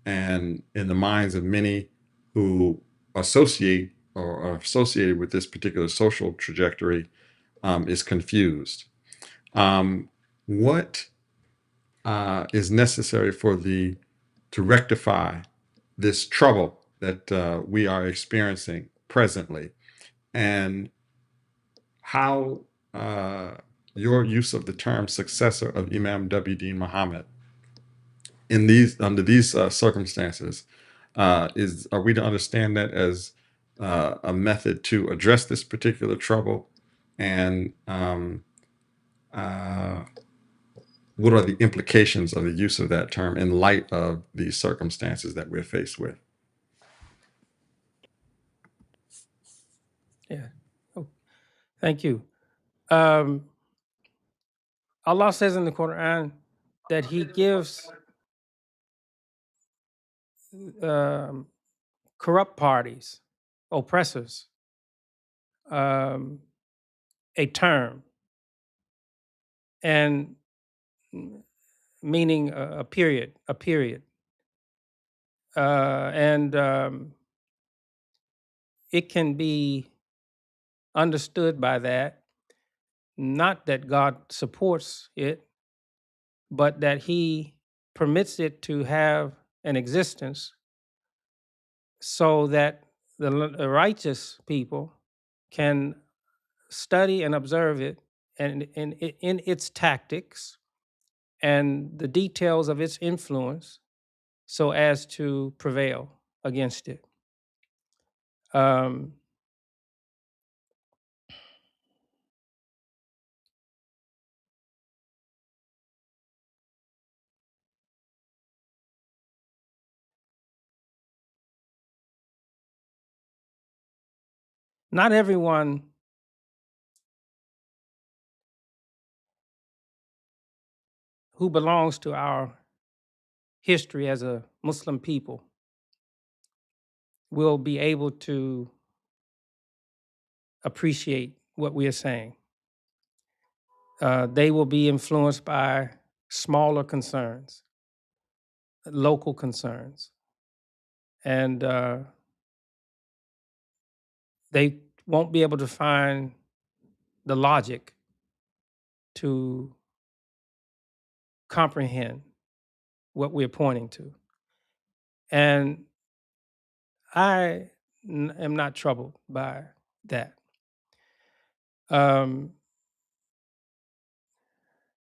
and in the minds of many who associate or are associated with this particular social trajectory, is confused. What is necessary to rectify this trouble that we are experiencing presently, and how your use of the term successor of Imam W.D. Muhammad under these circumstances are we to understand that as a method to address this particular trouble, and what are the implications of the use of that term in light of these circumstances that we're faced with? Yeah. Oh, thank you. Allah says in the Quran that He gives corrupt parties, oppressors, a term, and meaning a period, and it can be understood by that, not that God supports it, but that He permits it to have an existence so that the righteous people can study and observe it and in its tactics and the details of its influence so as to prevail against it. Not everyone who belongs to our history as a Muslim people will be able to appreciate what we are saying. They will be influenced by smaller concerns, local concerns, and they won't be able to find the logic to comprehend what we're pointing to. And I am not troubled by that.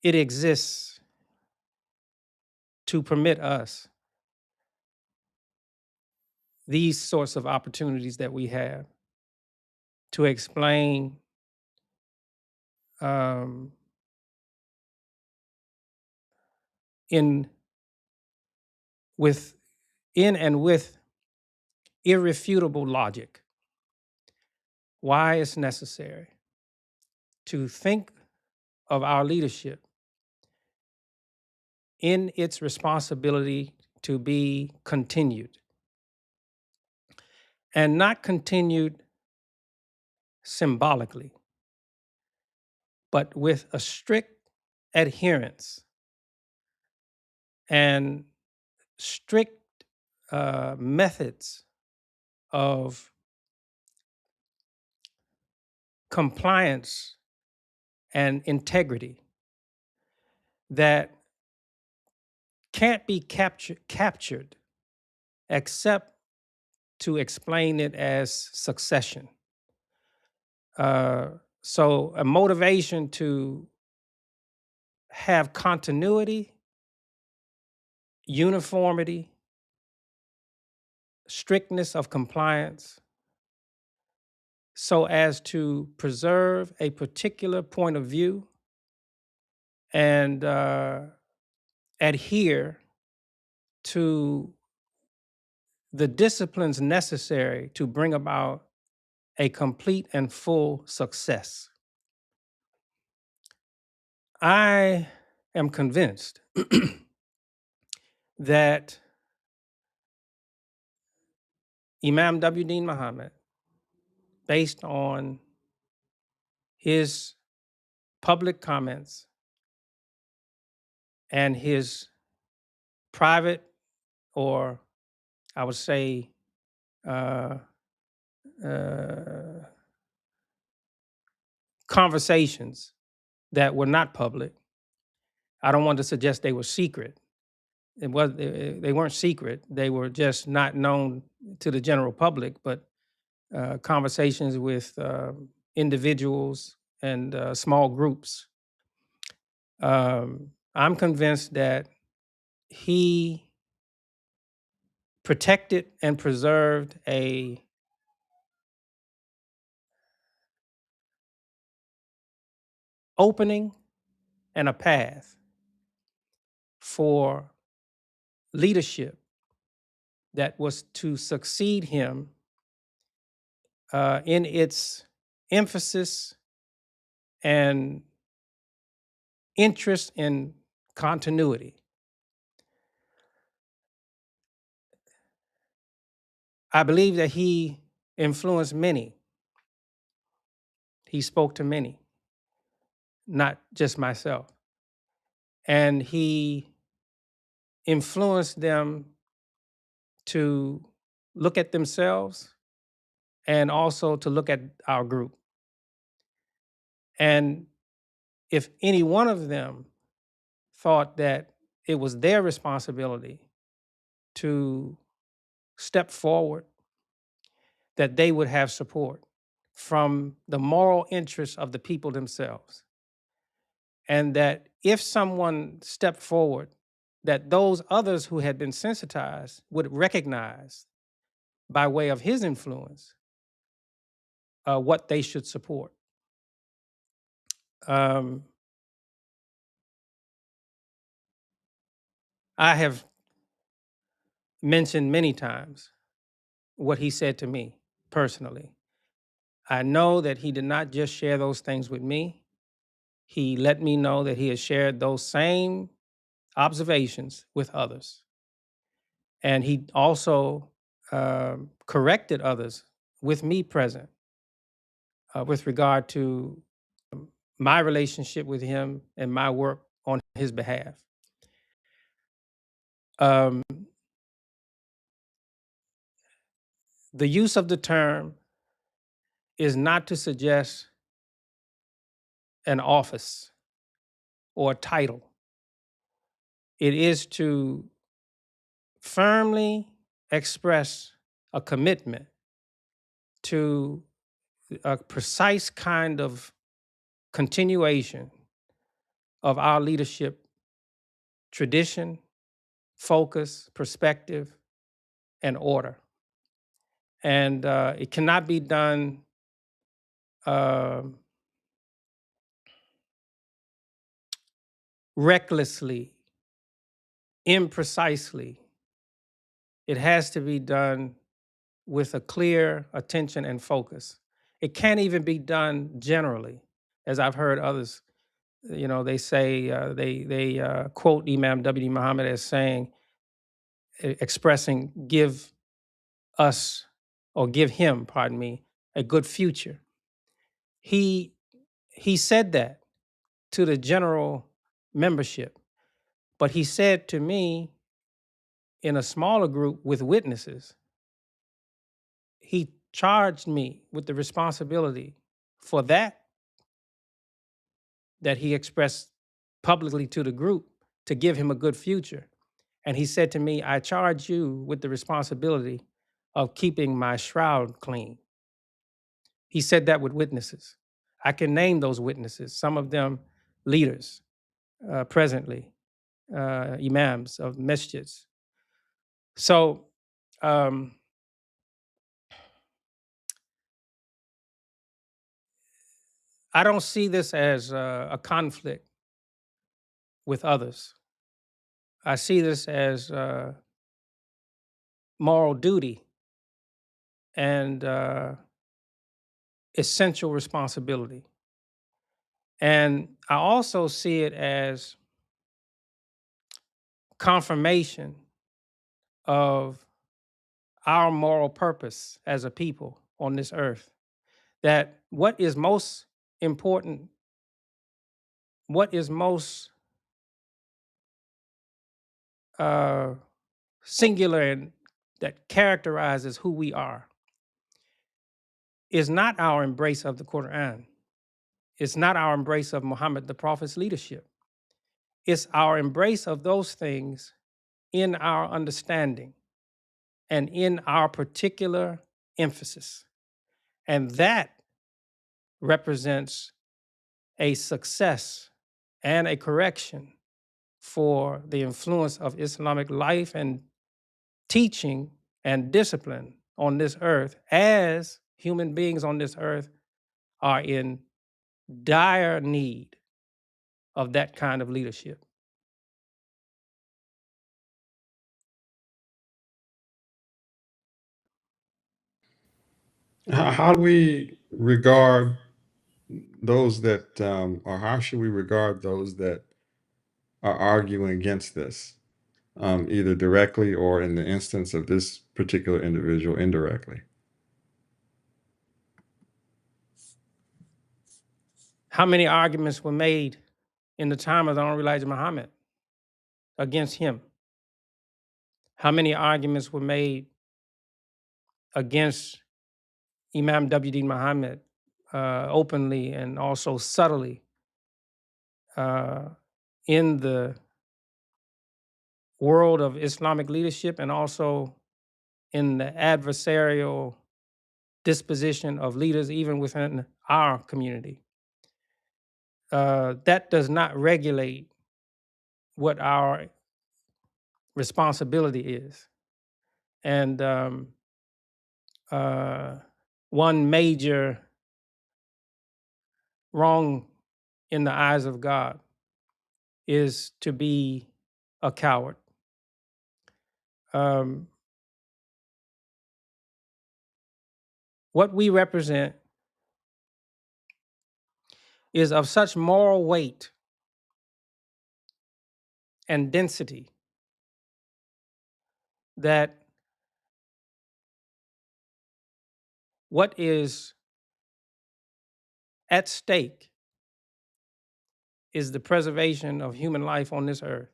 It exists to permit us these sorts of opportunities that we have to explain in and with irrefutable logic why it's necessary to think of our leadership in its responsibility to be continued, and not continued symbolically, but with a strict adherence and strict methods of compliance and integrity that can't be captured except to explain it as succession. So a motivation to have continuity, uniformity, strictness of compliance, so as to preserve a particular point of view and adhere to the disciplines necessary to bring about a complete and full success. I am convinced that Imam W. Muhammad, based on his public comments and his private, or I would say, conversations that were not public. I don't want to suggest they were secret. They weren't secret. They were just not known to the general public, but conversations with individuals and small groups. I'm convinced that he protected and preserved a opening and a path for leadership that was to succeed him in its emphasis and interest in continuity. I believe that he influenced many. He spoke to many, not just myself. And he influenced them to look at themselves and also to look at our group. And if any one of them thought that it was their responsibility to step forward, that they would have support from the moral interests of the people themselves. And that if someone stepped forward, that those others who had been sensitized would recognize, by way of his influence, what they should support. I have mentioned many times what he said to me personally. I know that he did not just share those things with me. He let me know that he has shared those same observations with others. And he also corrected others with me present with regard to my relationship with him and my work on his behalf. The use of the term is not to suggest an office or a title. It is to firmly express a commitment to a precise kind of continuation of our leadership tradition, focus, perspective, and order. And it cannot be done recklessly, imprecisely. It has to be done with a clear attention and focus. It can't even be done generally, as I've heard others. They say they quote Imam W.D. Muhammad as saying, expressing, give us, or give him, pardon me, a good future. He said that to the general membership, but he said to me in a smaller group with witnesses, he charged me with the responsibility for that he expressed publicly to the group to give him a good future. And he said to me, I charge you with the responsibility of keeping my shroud clean. He said that with witnesses. I can name those witnesses, some of them leaders presently, imams of masjids. So I don't see this as a conflict with others. I see this as moral duty and essential responsibility. And I also see it as confirmation of our moral purpose as a people on this earth. That what is most important, what is most singular and that characterizes who we are is not our embrace of the Quran. It's not our embrace of Muhammad the Prophet's leadership. It's our embrace of those things in our understanding and in our particular emphasis. And that represents a success and a correction for the influence of Islamic life and teaching and discipline on this earth, as human beings on this earth are in dire need of that kind of leadership. How do we regard those that, or how should we regard those that are arguing against this, either directly or in the instance of this particular individual, indirectly? How many arguments were made in the time of the Honorable Elijah Muhammad against him? How many arguments were made against Imam W.D. Muhammad openly and also subtly in the world of Islamic leadership and also in the adversarial disposition of leaders even within our community? That does not regulate what our responsibility is. And one major wrong in the eyes of God is to be a coward. What we represent is of such moral weight and density that what is at stake is the preservation of human life on this earth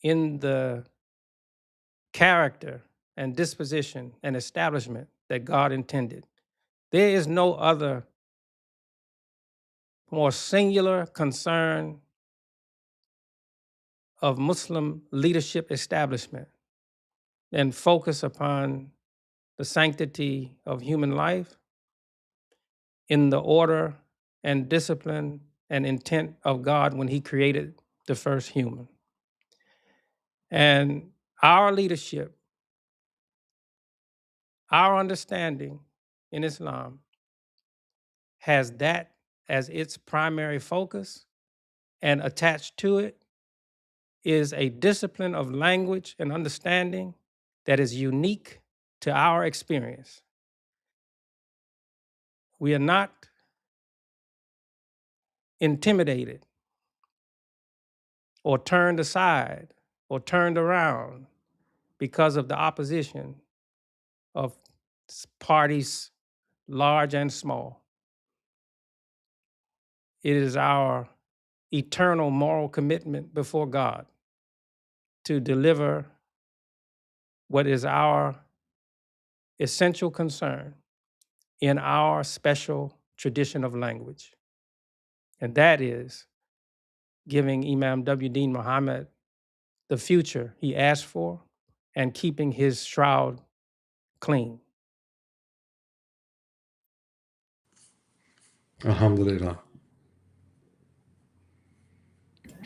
in the character and disposition and establishment that God intended. There is no other more singular concern of Muslim leadership establishment than focus upon the sanctity of human life in the order and discipline and intent of God when He created the first human. And our leadership, our understanding in Islam has that as its primary focus, and attached to it is a discipline of language and understanding that is unique to our experience. We are not intimidated or turned aside or turned around because of the opposition of parties large and small. It is our eternal moral commitment before God to deliver what is our essential concern in our special tradition of language. And that is giving Imam W. Muhammad the future he asked for and keeping his shroud clean. Alhamdulillah.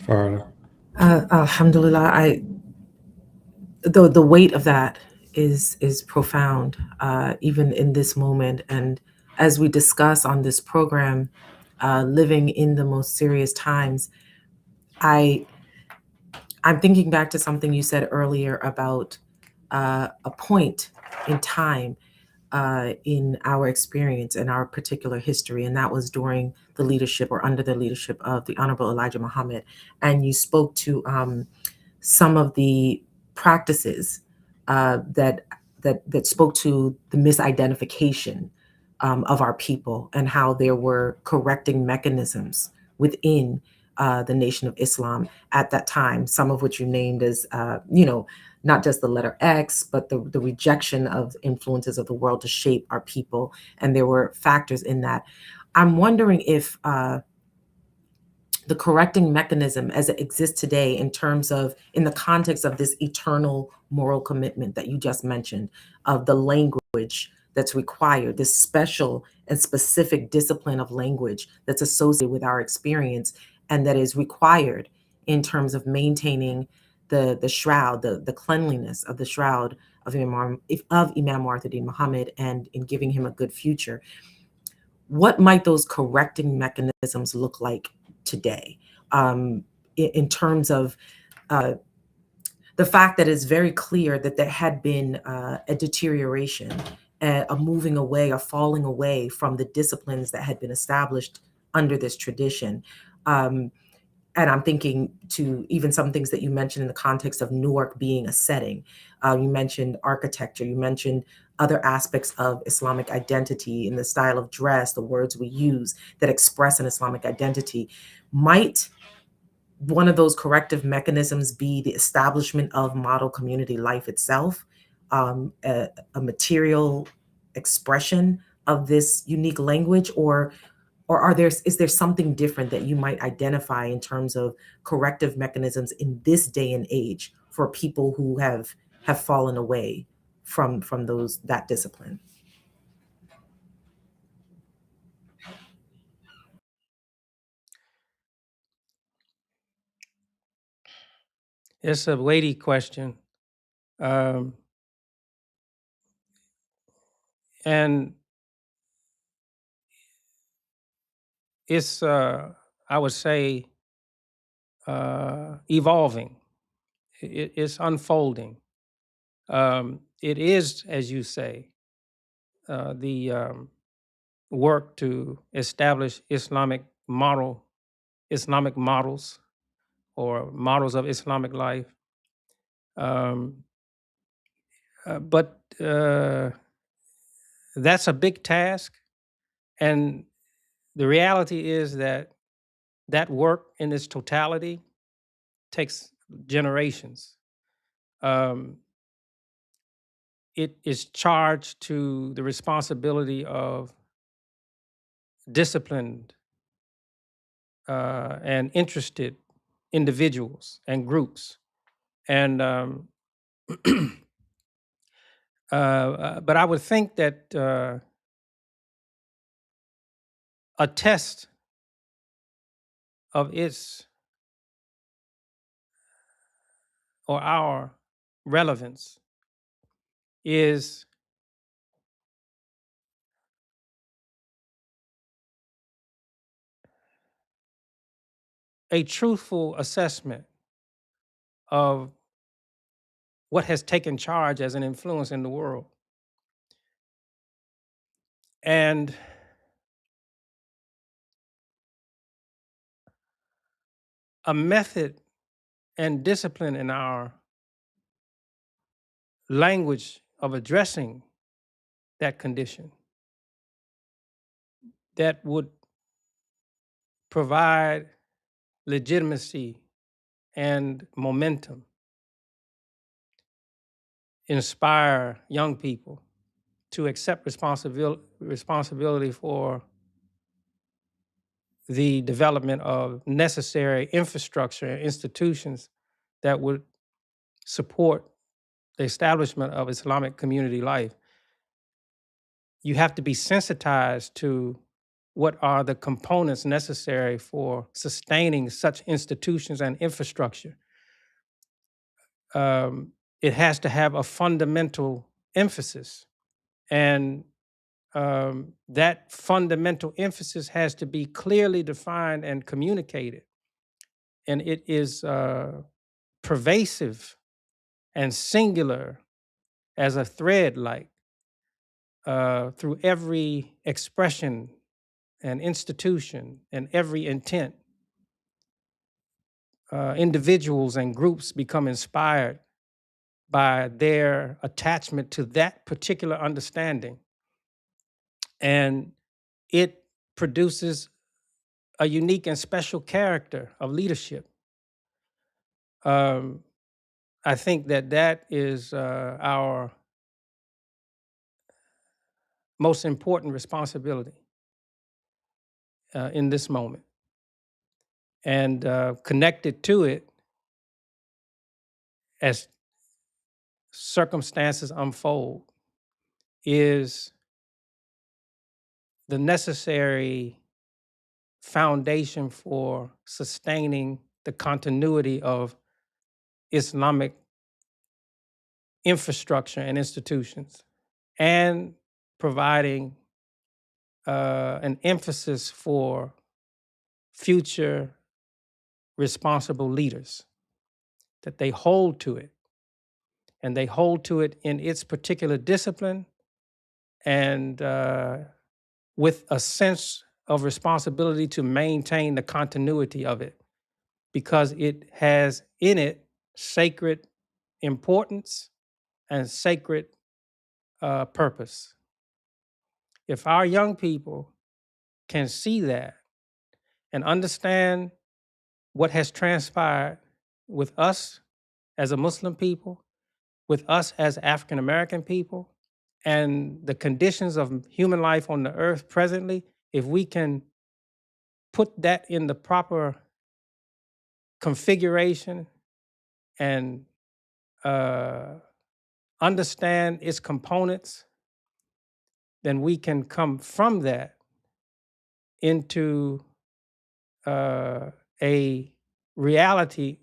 Faridah. Alhamdulillah, the weight of that is profound, even in this moment. And as we discuss on this program, living in the most serious times, I'm thinking back to something you said earlier about a point in time in our experience and our particular history, and that was during the leadership or under the leadership of the Honorable Elijah Muhammad. And you spoke to some of the practices that spoke to the misidentification of our people and how there were correcting mechanisms within the Nation of Islam at that time, some of which you named as, not just the letter X, but the rejection of influences of the world to shape our people. And there were factors in that. I'm wondering if the correcting mechanism as it exists today in terms of, in the context of this eternal moral commitment that you just mentioned, of the language that's required, this special and specific discipline of language that's associated with our experience and that is required in terms of maintaining the shroud, the cleanliness of the shroud of Imam Earl Muhammad and in giving him a good future. What might those correcting mechanisms look like today, in terms of the fact that it's very clear that there had been a deterioration, a moving away, a falling away from the disciplines that had been established under this tradition. And I'm thinking to even some things that you mentioned in the context of NewArk being a setting. You mentioned architecture, you mentioned other aspects of Islamic identity in the style of dress, the words we use that express an Islamic identity. Might one of those corrective mechanisms be the establishment of model community life itself, a material expression of this unique language, or is there something different that you might identify in terms of corrective mechanisms in this day and age for people who have fallen away from that discipline? It's a weighty question. And it's, I would say, evolving. It's unfolding. It is, as you say, the work to establish Islamic models or models of Islamic life. But that's a big task, and the reality is that that work in its totality takes generations. It is charged to the responsibility of disciplined and interested individuals and groups. And but I would think that a test of its or our relevance is a truthful assessment of what has taken charge as an influence in the world. And a method and discipline in our language of addressing that condition that would provide legitimacy and momentum, inspire young people to accept responsibility for the development of necessary infrastructure and institutions that would support the establishment of Islamic community life. You have to be sensitized to what are the components necessary for sustaining such institutions and infrastructure. It has to have a fundamental emphasis, and that fundamental emphasis has to be clearly defined and communicated. And it is pervasive and singular as a thread, like through every expression and institution and every intent. Individuals and groups become inspired by their attachment to that particular understanding. And it produces a unique and special character of leadership. I think that that is our most important responsibility in this moment. And connected to it, as circumstances unfold, is the necessary foundation for sustaining the continuity of Islamic infrastructure and institutions, and providing an emphasis for future responsible leaders, that they hold to it, and they hold to it in its particular discipline, and with a sense of responsibility to maintain the continuity of it, because it has in it sacred importance and sacred purpose. If our young people can see that and understand what has transpired with us as a Muslim people, with us as African American people, and the conditions of human life on the earth presently, if we can put that in the proper configuration and understand its components, then we can come from that into a reality,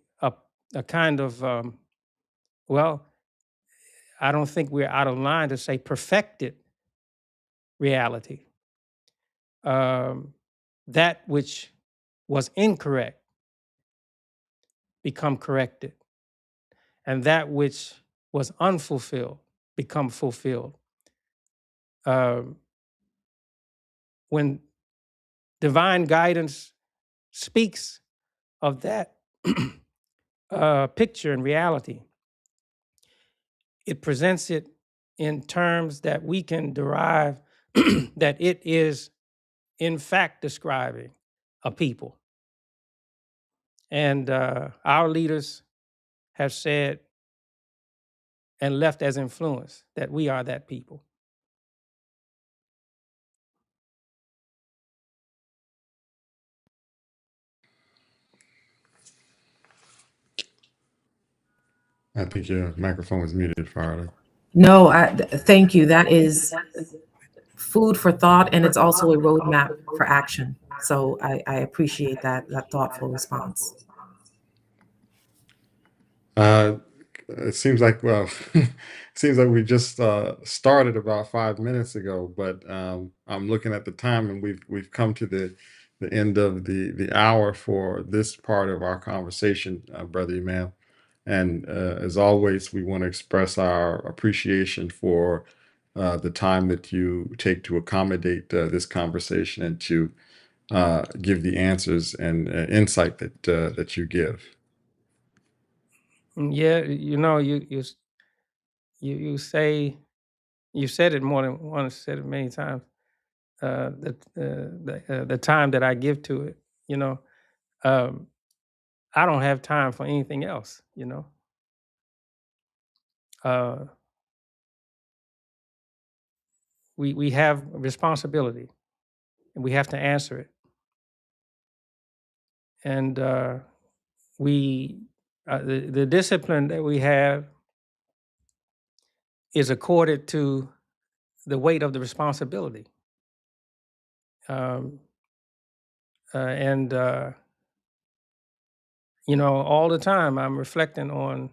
a kind of, well, I don't think we're out of line to say perfected reality. That which was incorrect become corrected, and that which was unfulfilled become fulfilled. When divine guidance speaks of that picture and reality, it presents it in terms that we can derive that it is in fact describing a people. And our leaders have said and left as influence that we are that people. I think your microphone was muted, Faridah. No, thank you. That is food for thought, and it's also a roadmap for action. So I appreciate that thoughtful response. It seems like, well, it seems like we just started about 5 minutes ago, but I'm looking at the time, and we've come to the end of the hour for this part of our conversation, Brother Imam. And as always, we want to express our appreciation for the time that you take to accommodate this conversation and to give the answers and insight that you give. Yeah, you say, you said it more than once, said it many times. The time that I give to it, um, I don't have time for anything else. Uh, we have a responsibility, and we have to answer it. And the discipline that we have is accorded to the weight of the responsibility. Um, and all the time I'm reflecting on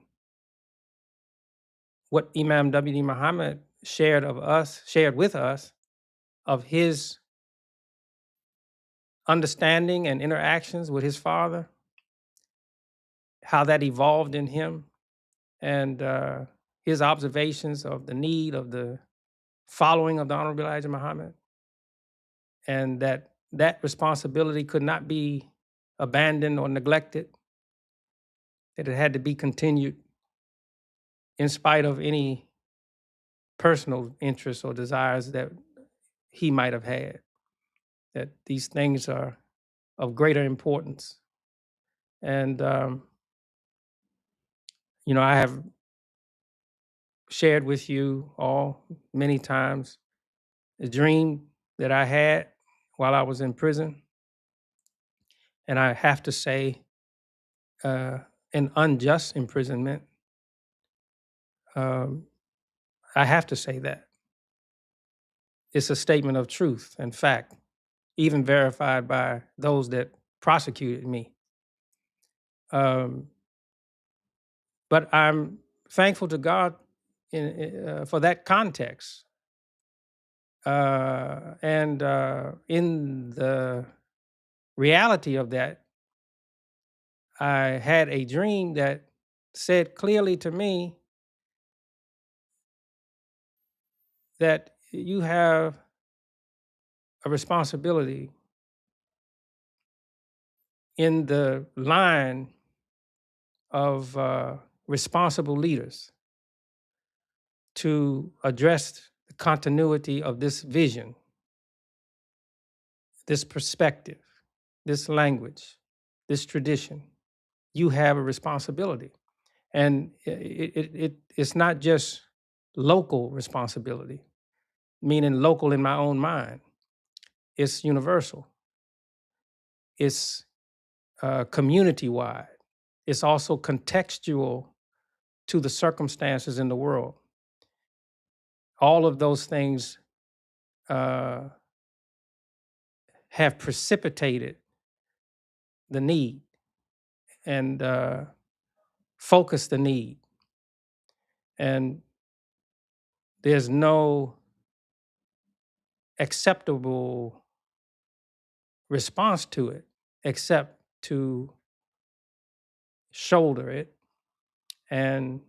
what Imam W.D. Muhammad shared with us, of his understanding and interactions with his father, how that evolved in him, and his observations of the need of the following of the Honorable Elijah Muhammad, and that responsibility could not be abandoned or neglected, that it had to be continued in spite of any personal interests or desires that he might have had, that these things are of greater importance. And, I have shared with you all many times a dream that I had while I was in prison. And I have to say, an unjust imprisonment. Um, I have to say that. It's a statement of truth and fact, even verified by those that prosecuted me. But I'm thankful to God for that context. And in the reality of that, I had a dream that said clearly to me that you have a responsibility in the line of responsible leaders to address the continuity of this vision, this perspective, this language, this tradition. You have a responsibility. And it's not just local responsibility, meaning local in my own mind. It's universal. It's community-wide. It's also contextual to the circumstances in the world. All of those things have precipitated the need and focused the need. And there's no acceptable response to it except to shoulder it and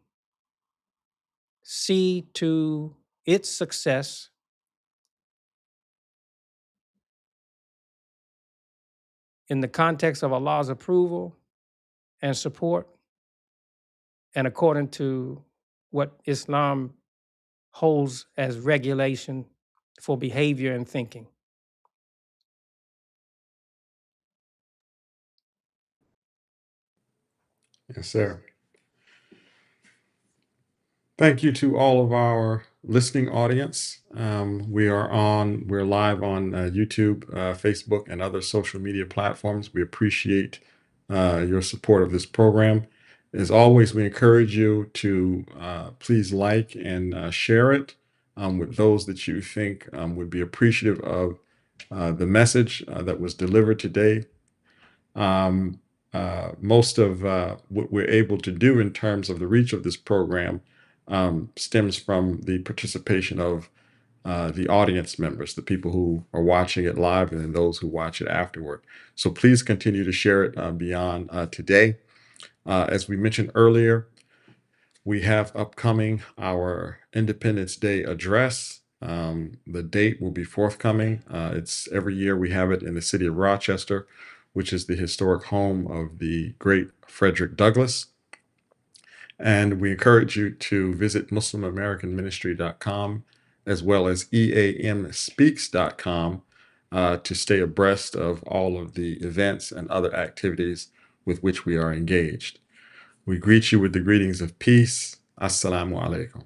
see to its success in the context of Allah's approval and support, and according to what Islam holds as regulation for behavior and thinking. Yes, sir. Thank you to all of our listening audience. We're live on YouTube, Facebook, and other social media platforms. We appreciate your support of this program. As always, we encourage you to please like and share it with those that you think would be appreciative of the message that was delivered today. Most of what we're able to do in terms of the reach of this program stems from the participation of the audience members, the people who are watching it live, and then those who watch it afterward. So please continue to share it beyond today. As we mentioned earlier, we have upcoming our Independence Day address. The date will be forthcoming. It's every year we have it in the city of Rochester, which is the historic home of the great Frederick Douglass. And we encourage you to visit MuslimAmericanMinistry.com as well as EAMSpeaks.com to stay abreast of all of the events and other activities with which we are engaged. We greet you with the greetings of peace. Assalamu alaikum.